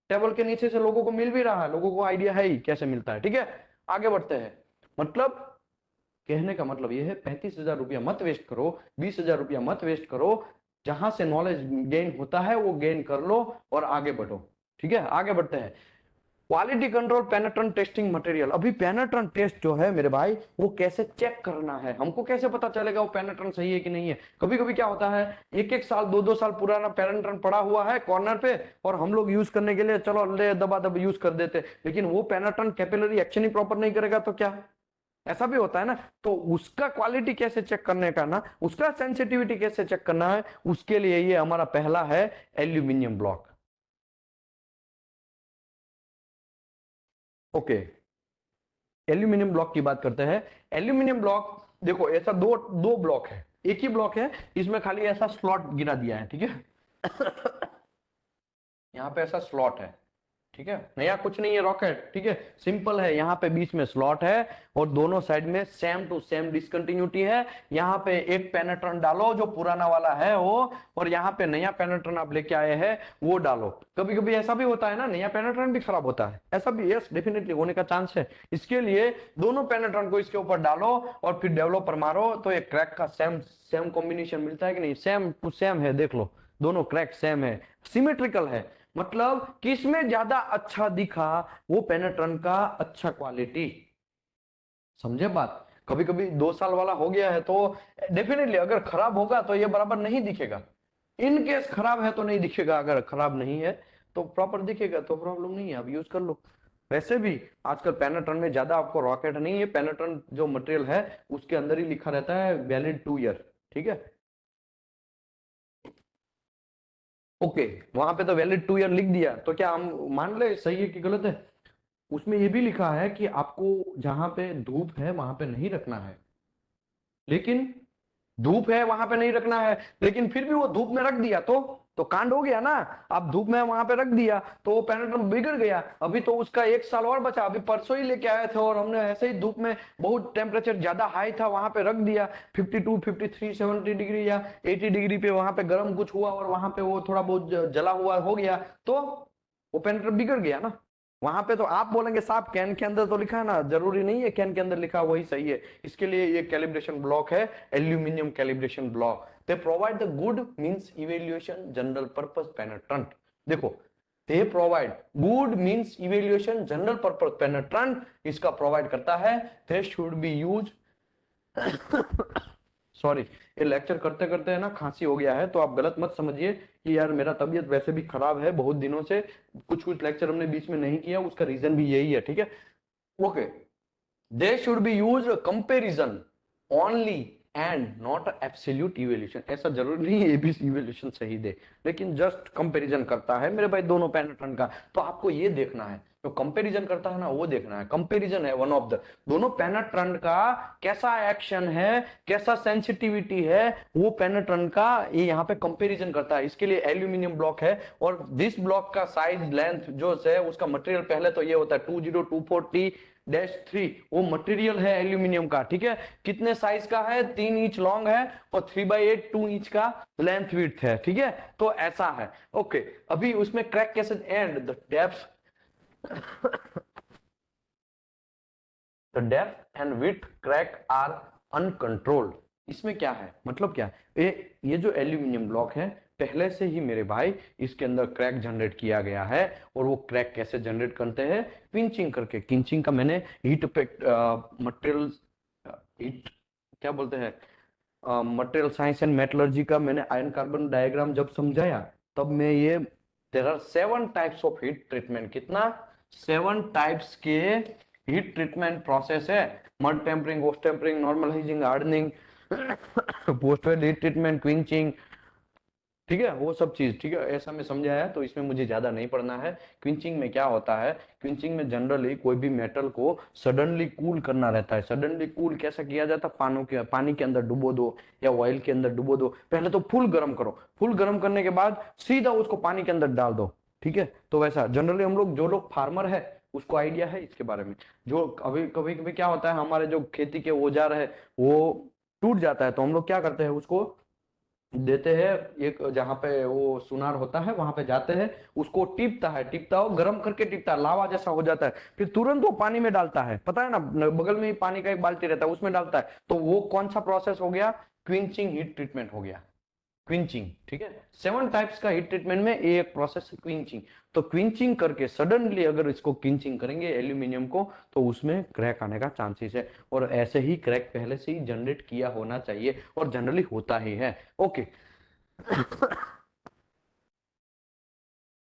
टेबल के नीचे से लोगों को मिल भी रहा है, लोगों को आइडिया है ही कैसे मिलता है। ठीक है, आगे बढ़ते हैं। मतलब कहने का मतलब ये है, 35,000 रुपया मत वेस्ट करो, 20,000 रुपया मत वेस्ट करो, जहां से नॉलेज गेन होता है वो गेन कर लो और आगे बढ़ो। ठीक है, आगे बढ़ते हैं। Quality control पेनेट्रेंट testing material. अभी पेनेट्रेंट टेस्ट जो है मेरे भाई, वो कैसे चेक करना है, हमको कैसे पता चलेगा वो पेनेट्रेंट सही है कि नहीं है। कभी कभी क्या होता है, एक एक साल, दो दो साल पुराना पेनेट्रेंट पड़ा हुआ है कॉर्नर पे, और हम लोग यूज करने के लिए चलो ले दबा दब यूज कर देते, लेकिन वो पेनेट्रेंट कैपिलरी एक्शन ही प्रॉपर नहीं करेगा तो क्या, ऐसा भी होता है ना। तो उसका क्वालिटी कैसे चेक करने का ना, उसका सेंसिटिविटी कैसे चेक करना है, उसके लिए ये हमारा पहला है aluminium block. Okay, aluminium block की बात करते हैं। एल्यूमिनियम ब्लॉक देखो, ऐसा दो दो ब्लॉक है, एक ही ब्लॉक है, इसमें खाली ऐसा स्लॉट गिरा दिया है। ठीक है यहाँ पे ऐसा स्लॉट है, ठीक है, नया कुछ नहीं है रॉकेट, ठीक है, सिंपल है। यहाँ पे बीच में स्लॉट है और दोनों साइड में सेम टू सेम डिसकंटिन्यूटी है। यहाँ पे एक पेनेट्रन डालो जो पुराना वाला है वो, और यहाँ पे नया पेनेट्रन आप लेके आए हैं वो डालो। कभी कभी ऐसा भी होता है ना, नया पेनेट्रन भी खराब होता है, ऐसा भी यस डेफिनेटली होने का चांस है। इसके लिए दोनों पेनेट्रन को इसके ऊपर डालो और फिर डेवलपर मारो तो एक क्रैक का सेम सेम कॉम्बिनेशन मिलता है कि नहीं, सेम टू सेम है, देख लो दोनों क्रैक सेम है, सिमेट्रिकल है। मतलब किसमें ज्यादा अच्छा दिखा, वो पेनेट्रन का अच्छा क्वालिटी, समझे बात। कभी कभी 2 साल वाला हो गया है तो डेफिनेटली अगर खराब होगा तो ये बराबर नहीं दिखेगा, इन केस खराब है तो नहीं दिखेगा, अगर खराब नहीं है तो प्रॉपर दिखेगा, तो प्रॉब्लम नहीं है, आप यूज कर लो। वैसे भी आजकल पेनेट्रन में ज्यादा आपको रॉकेट नहीं है, पेनेट्रन जो मटेरियल है उसके अंदर ही लिखा रहता है वैलिड 2 ईयर। ठीक है, ओके, वहां पे तो वैलिड 2 ईयर लिख दिया, तो क्या हम मान ले सही है कि गलत है। उसमें ये भी लिखा है कि आपको जहां पे धूप है वहां पे नहीं रखना है, लेकिन धूप है वहां पे नहीं रखना है, लेकिन फिर भी वो धूप में रख दिया तो कांड हो गया ना। आप धूप में वहां पे रख दिया तो वो पेनेट्रम बिगड़ गया, अभी तो उसका 1 साल और बचा। अभी परसों ही लेके आए थे और हमने ऐसे ही धूप में, बहुत टेम्परेचर ज्यादा हाई था वहां पे रख दिया, 52 53 70 डिग्री या 80 डिग्री पे वहां पे गर्म कुछ हुआ और वहां पे वो थोड़ा बहुत जला हुआ हो गया, तो वो पेनेट्रम बिगड़ गया ना। वहां पे तो आप बोलेंगे साहब कैन के अंदर तो लिखा है ना, जरूरी नहीं है कैन के अंदर लिखा वही सही है। इसके लिए ये कैलिब्रेशन ब्लॉक है, aluminium calibration block. They provide the good means evaluation general purpose penetrant. देखो, they provide good means evaluation general purpose penetrant, इसका प्रोवाइड करता है। They should be use sorry, ये लेक्चर करते करते है ना खांसी हो गया है, तो आप गलत मत समझिए कि यार मेरा तबीयत वैसे भी खराब है बहुत दिनों से, कुछ कुछ लेक्चर हमने बीच में नहीं किया, उसका रीजन भी यही है, ठीक है। Okay, they should be use comparison only and not absolute evaluation. ऐसा जरूरी नहीं है एबीसी इवैल्यूएशन सही दे, लेकिन जस्ट कंपैरिजन करता है मेरे भाई दोनों पैटर्न का। तो आपको ये देखना है, जो कंपैरिजन करता है ना वो देखना है। कंपैरिजन है वन ऑफ द, दोनों पेनिट्रेंट का कैसा एक्शन है, कैसा सेंसिटिविटी है, वो पेनिट्रेंट का ये यहाँ पे कंपैरिजन करता है। इसके लिए एल्यूमिनियम ब्लॉक है, और दिस ब्लॉक का साइज लेंथ जो है उसका मटेरियल पहले तो ये होता है 20240-3, वो मटेरियल है एल्यूमिनियम का, ठीक है। कितने साइज का है, 3 इंच लॉन्ग है और 3/8 2 इंच का लेंथ विड्थ है, ठीक है। तो ऐसा है। ओके, अभी उसमें क्रैक कैसे and the depth the depth and width crack are uncontrolled. इसमें क्या है, मतलब क्या है, ये जो एल्यूमिनियम ब्लॉक है पहले से ही मेरे भाई इसके अंदर क्रैक जनरेट किया गया है। और वो क्रैक कैसे जनरेट करते हैं, पिंचिंग करके। पिंचिंग का मैंने हीट मटेरियल हीट क्या बोलते हैं, मटेरियल साइंस एंड मेटलर्जी का मैंने आयन कार्बन डायग्राम जब समझाया, तब मैं ये there are 7 types of heat treatment, कितना 7 टाइप्स के हीट ट्रीटमेंट प्रोसेस है। Mud tempering, host tempering, normalising, hardening, post weld heat treatment, quenching, ठीक है, वो सब चीज, ठीक है, ऐसा मैं समझाया। तो इसमें मुझे ज्यादा नहीं पढ़ना है। क्विंचिंग में क्या होता है, क्विंचिंग में जनरली कोई भी मेटल को सडनली कूल करना रहता है। सडनली कूल कैसा किया जाता है, पानी के अंदर डुबो दो या ऑयल के अंदर डुबो दो, पहले तो फुल गर्म करो, फुल गर्म करने के बाद सीधा उसको पानी के अंदर डाल दो, ठीक है। तो वैसा जनरली हम लोग, जो लोग फार्मर है उसको आइडिया है इसके बारे में। जो कभी कभी कभी क्या होता है, हमारे जो खेती के औजार है वो टूट जाता है, तो हम लोग क्या करते हैं, उसको देते हैं एक जहां पे वो सुनार होता है, वहां पे जाते हैं, उसको टिपता है, टिपता हो गर्म करके टिपता है, लावा जैसा हो जाता है, फिर तुरंत वो पानी में डालता है, पता है ना, बगल में ही पानी का एक बाल्टी रहता है उसमें डालता है। तो वो कौन सा प्रोसेस हो गया, क्विंचिंग हीट ट्रीटमेंट हो गया, क्विंचिंग, ठीक है। 7 टाइप्स का हीट ट्रीटमेंट में एक प्रोसेस है क्विंचिंग। तो क्विंचिंग करके सडनली अगर इसको क्विंचिंग करेंगे एल्यूमिनियम को, तो उसमें क्रैक आने का चांसेस है। और ऐसे ही क्रैक पहले से ही जनरेट किया होना चाहिए, और जनरली होता ही है। ओके,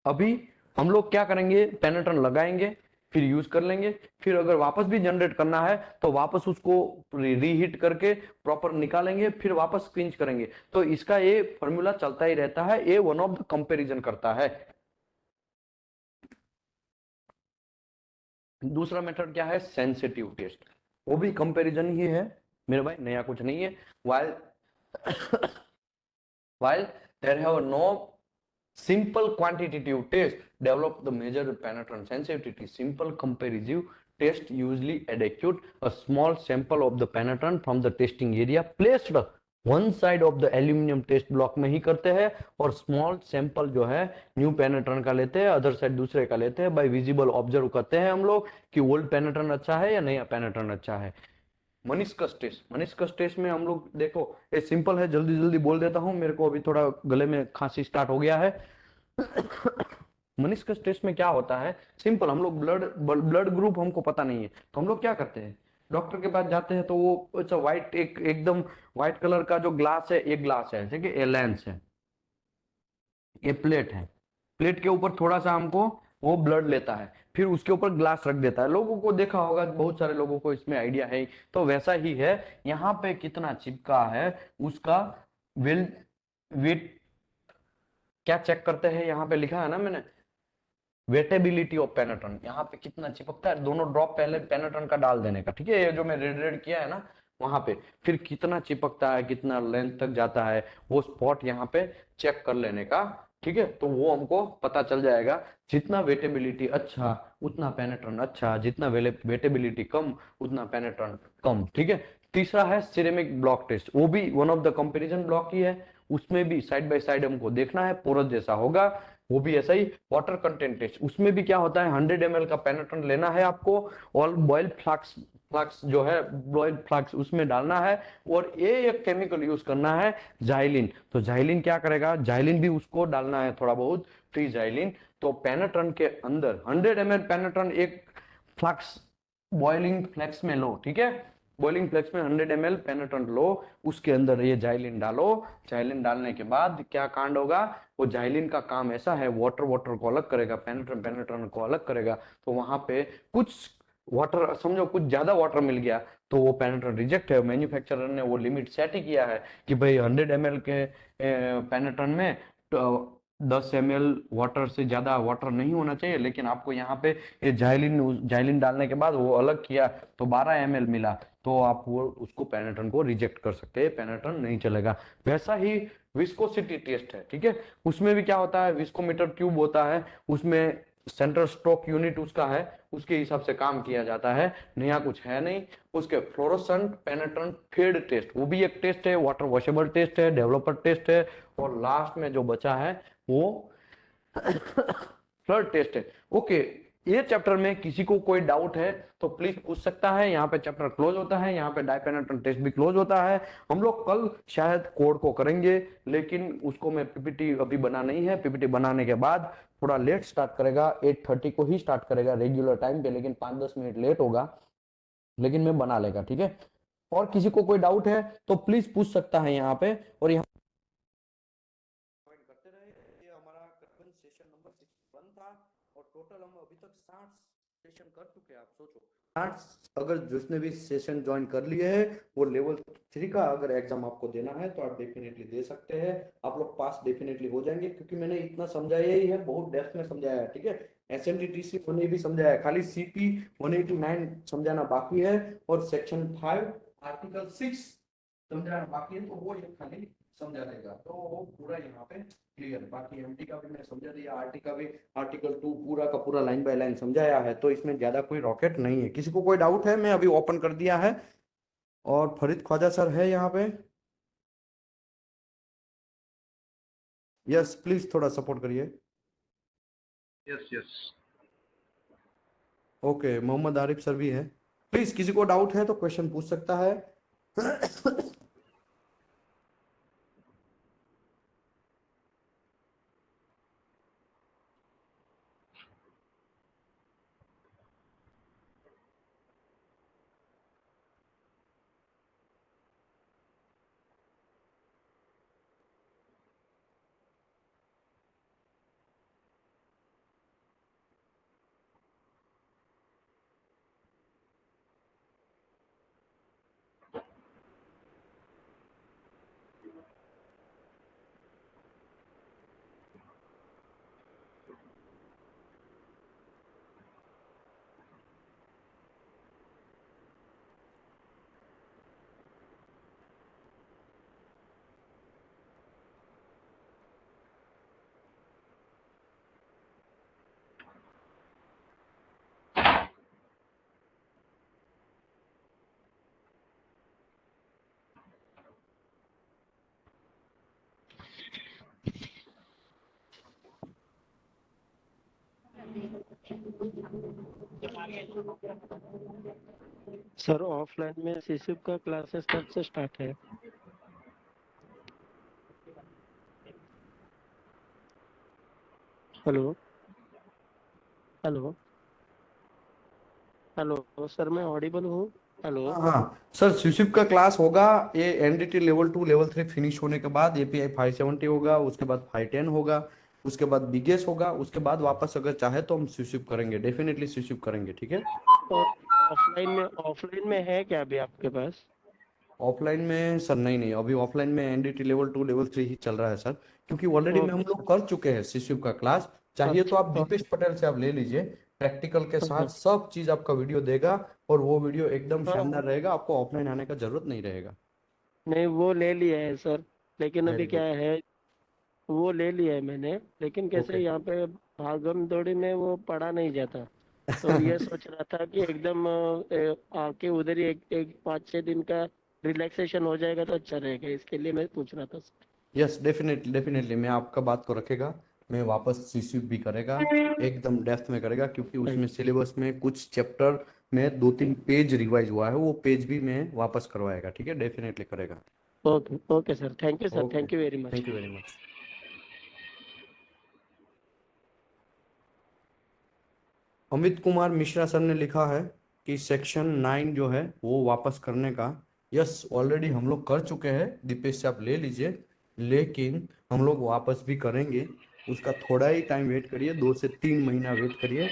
अभी हम लोग क्या करेंगे, पेनेट्रन लगाएंगे, फिर यूज कर लेंगे, फिर अगर वापस भी जनरेट करना है तो वापस उसको रीहीट करके प्रॉपर निकालेंगे, फिर वापस क्विंच करेंगे। तो इसका ये फॉर्मूला चलता ही रहता है, ये वन ऑफ द कंपैरिजन करता है। दूसरा मेथड क्या है, सेंसिटिव टेस्ट, वो भी कंपैरिजन ही है मेरे भाई, नया कुछ नहीं है। while while there have no simple quantitative test develop the measure penetrant sensitivity, simple comparative test usually adequate a small sample of the penetrant from the testing area placed one side of the aluminium test block में ही करते हैं, और small sample जो है new पेनेट्रन का लेते हैं, अदर साइड दूसरे का लेते हैं। बाय विजिबल ऑब्जर्व करते हैं हम लोग कि ओल्ड पेनेट्रन अच्छा है या नया पेनेट्रन अच्छा है। मनिस्कस टेस्ट, मनिस्कस टेस्ट में हम लोग देखो, ये सिंपल है, जल्दी जल्दी बोल देता हूं, मेरे को अभी थोड़ा गले में खांसी स्टार्ट हो गया है। मनिस्कस टेस्ट में क्या होता है, सिंपल, हम लोग ब्लड ग्रुप हमको पता नहीं है, तो हम लोग क्या करते हैं, डॉक्टर के पास जाते हैं, तो वो अच्छा व्हाइट, एकदम व्हाइट कलर का जो ग्लास है, एक ग्लास है, ठीक है, ये लेंस है, ये प्लेट है, प्लेट के ऊपर थोड़ा सा हमको वो ब्लड लेता है, फिर उसके ऊपर ग्लास रख देता है। लोगों को देखा होगा, बहुत सारे लोगों को इसमें आइडिया है। तो वैसा ही है, यहाँ पे कितना चिपका है उसका विल वेट क्या चेक करते हैं, यहाँ पे लिखा है ना मैंने, वेटेबिलिटी ऑफ पेनेट्रन, यहाँ पे कितना चिपकता है, दोनों ड्रॉप पहले पेनेट्रन का डाल देने का, ठीक है, ये जो मैं रेड रेड किया है ना वहां पे, फिर कितना चिपकता है, कितना लेंथ तक जाता है, वो स्पॉट यहाँ पे चेक कर लेने का, ठीक है। तो वो हमको पता चल जाएगा, जितना वेटेबिलिटी अच्छा उतना पेनेट्रन अच्छा, जितना वेटेबिलिटी कम उतना पेनेट्रन कम, ठीक है। तीसरा है सिरेमिक ब्लॉक टेस्ट, वो भी one of the comparison block ही है, उसमें भी साइड बाय साइड हमको देखना है, पोरस जैसा होगा, वो भी ऐसा ही वाटर कंटेंट टेस्ट। उसमें भी क्या होता है, 100 ml का पेनेट्रन लेना है आपको, और बॉयल फ्लाक्स फ्लाक्स जो है, बॉयल फ्लाक्स उसमें डालना है, और ये एक केमिकल यूज करना है जाइलिन। तो जाइलिन क्या करेगा, जाइलिन भी उसको डालना है थोड़ा बहुत, फ्री जाइलिन। तो पेनेट्रन के अंदर 100 ml पेनेट्रन एक फ्लाक्स बॉइलिंग फ्लेक्स में लो, ठीक है, बॉइलिंग फ्लेक्स में 100 ml पेनेट्रन लो, उसके अंदर ये जाइलिन डालो। जाइलिन डालने के बाद क्या कांड होगा, वो जाइलिन का काम ऐसा है, वाटर वाटर को अलग करेगा, पेनेट्रन पेनेट्रन को अलग करेगा। तो वहां पे कुछ वाटर, समझो कुछ ज्यादा वाटर मिल गया, तो वो पेनेट्रन रिजेक्ट है। मैन्युफैक्चरर ने वो लिमिट सेट ही किया है कि भाई 100 ml के पेनेट्रन में 10 ml वाटर से ज्यादा वाटर नहीं होना चाहिए, लेकिन आपको यहाँ पे ये जाइलिन जाइलिन डालने के बाद वो अलग किया, तो 12 ml मिला, तो आप वो उसको पेनेट्रन को रिजेक्ट कर सकते हैं, पेनेट्रन नहीं चलेगा। वैसा ही विस्कोसिटी टेस्ट है, ठीक है। उसमें भी क्या होता है, विस्कोमीटर ट्यूब होता है, उसमें सेंट्रल स्ट्रोक यूनिट उसका है, उसके हिसाब से काम किया जाता है, नया कुछ है नहीं। उसके फ्लोरोसेंट पेनेट्रेंट फील्ड टेस्ट, वो भी एक टेस्ट है, वाटर वॉशेबल टेस्ट है, डेवलपर टेस्ट है, और लास्ट में जो बचा है वो फ्लड टेस्ट है। ओके, ये चैप्टर में किसी को कोई डाउट है तो प्लीज पूछ सकता है। यहाँ पे चैप्टर क्लोज होता है, यहाँ पे डाइपेनेट्रन टेस्ट भी क्लोज होता है। हम लोग कल शायद कोड को करेंगे, लेकिन उसको मैं पीपीटी अभी बना नहीं है, पीपीटी बनाने के बाद थोड़ा लेट स्टार्ट करेगा, 8:30 को ही स्टार्ट करेगा रेगुलर टाइम पे, लेकिन 5-10 मिनट लेट होगा, लेकिन मैं बना लेगा, ठीक है। और किसी को कोई डाउट है तो प्लीज पूछ सकता है यहाँ पे, और यहाँ करते रहे। ये हमारा करीबन सेशन नंबर 61 था, और टोटल हम अभी तक 60 सेशन कर चुके हैं। आप सोचो 60, अगर जिसने भी सेशन ज्वाइन कर लिए हैं, वो लेवल 3 का अगर एग्जाम आपको देना है तो आप डेफिनेटली दे सकते हैं। आप लोग पास डेफिनेटली हो जाएंगे, क्योंकि मैंने इतना समझाया ही है, बहुत डेप्थ में समझाया है, ठीक है। एसएमटीटीसी 1 भी समझाया है, खाली सीपी 189 समझाना बाकी है, और सेक्शन 5 आर्टिकल 6 समझाना बाकी है, तो वो ये खाली समझा देगा, तो वो पूरा यहाँ पे क्लियर। बाकी एमटी का भी मैं समझा दिया, आरटी का भी आर्टिकल 2 पूरा का पूरा लाइन बाय लाइन समझाया है, तो इसमें ज्यादा कोई रॉकेट नहीं है। किसी को कोई डाउट है, मैं अभी ओपन कर दिया है। और फरीद ख्वाजा सर है यहाँ पे? यस, प्लीज थोड़ा सपोर्ट करिए। Yes yes. Okay, Mohammad Arif sir भी है। प्लीज किसी को डाउट है तो क्वेश्चन पूछ सकता है। सर ऑफलाइन में सीसीप का क्लासेस कब से स्टार्ट है? हेलो हेलो हेलो सर, मैं ऑडिबल हूँ? हेलो। हाँ हाँ सर, स्यूसिप का क्लास होगा, ये एनडीटी लेवल 2 लेवल 3 फिनिश होने के बाद एपीआई 570 होगा, उसके बाद 510 होगा, उसके बाद बिगेस होगा, उसके बाद वापस अगर चाहे तो हम स्यूसिप करेंगे, डेफिनेटली स्यूसिप करेंगे, ठीक है। और ऑफलाइन में है क्या अभी आपके पास? ऑफलाइन में सर नहीं नहीं, अभी ऑफलाइन में एनडीटी लेवल 2 लेवल 3 ही चल रहा है सर, क्योंकि ऑलरेडी में हम ओके लोग कर चुके हैं स्यूसिप का क्लास। चाहिए तो अच्छा आप दीपेश ओके। पटेल से आप ले लीजिए, प्रैक्टिकल के हाँ साथ हाँ सब चीज आपका वीडियो देगा, और वो वीडियो एकदम हाँ, शानदार रहेगा, आपको ऑफलाइन आने का जरूरत नहीं रहेगा। नहीं वो ले लिया है सर, लेकिन वेरी अभी क्या गुड। है, वो ले लिया है मैंने, लेकिन कैसे ओके। यहाँ पे भागम दौड़ी में वो पढ़ा नहीं जाता। तो ये सोच रहा था कि एकदम आके उधर ही एक एक 5-6 दिन का रिलैक्सेशन हो जाएगा तो अच्छा रहेगा, इसके लिए मैं पूछ रहा था सर। यस डेफिनेटली डेफिनेटली, मैं आपका बात को रखेगा। में वापस सीसी भी करेगा, एकदम डेप्थ में करेगा, क्योंकि उसमें सिलेबस में कुछ चैप्टर में 2-3 पेज रिवाइज हुआ है, वो पेज भी मैं वापस करवाएगा। ठीक है, डेफिनेटली करेगा। Okay okay sir, thank you sir, okay, thank you very much. Thank you very much. Amit Kumar Mishra sir ने लिखा है कि सेक्शन 9 जो है वो वापस करने का, यस ऑलरेडी हम लोग कर चुके हैं, दीपेश से आप ले लीजिए, लेकिन हम लोग वापस भी करेंगे। उसका थोड़ा ही टाइम वेट करिए, 2 से 3 महीना वेट करिए।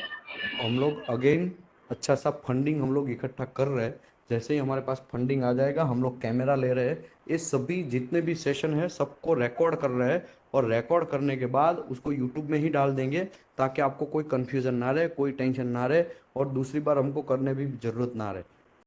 हम लोग अगेन अच्छा सा फंडिंग हम लोग इकट्ठा कर रहे हैं। जैसे ही हमारे पास फंडिंग आ जाएगा, हम लोग कैमरा ले रहे हैं, ये सभी जितने भी सेशन है सबको रिकॉर्ड कर रहे हैं, और रिकॉर्ड करने के बाद उसको यूट्यूब में ही डाल देंगे, ताकि आपको कोई कंफ्यूजन ना रहे, कोई टेंशन ना रहे, और दूसरी बार हमको करने भी जरूरत ना रहे।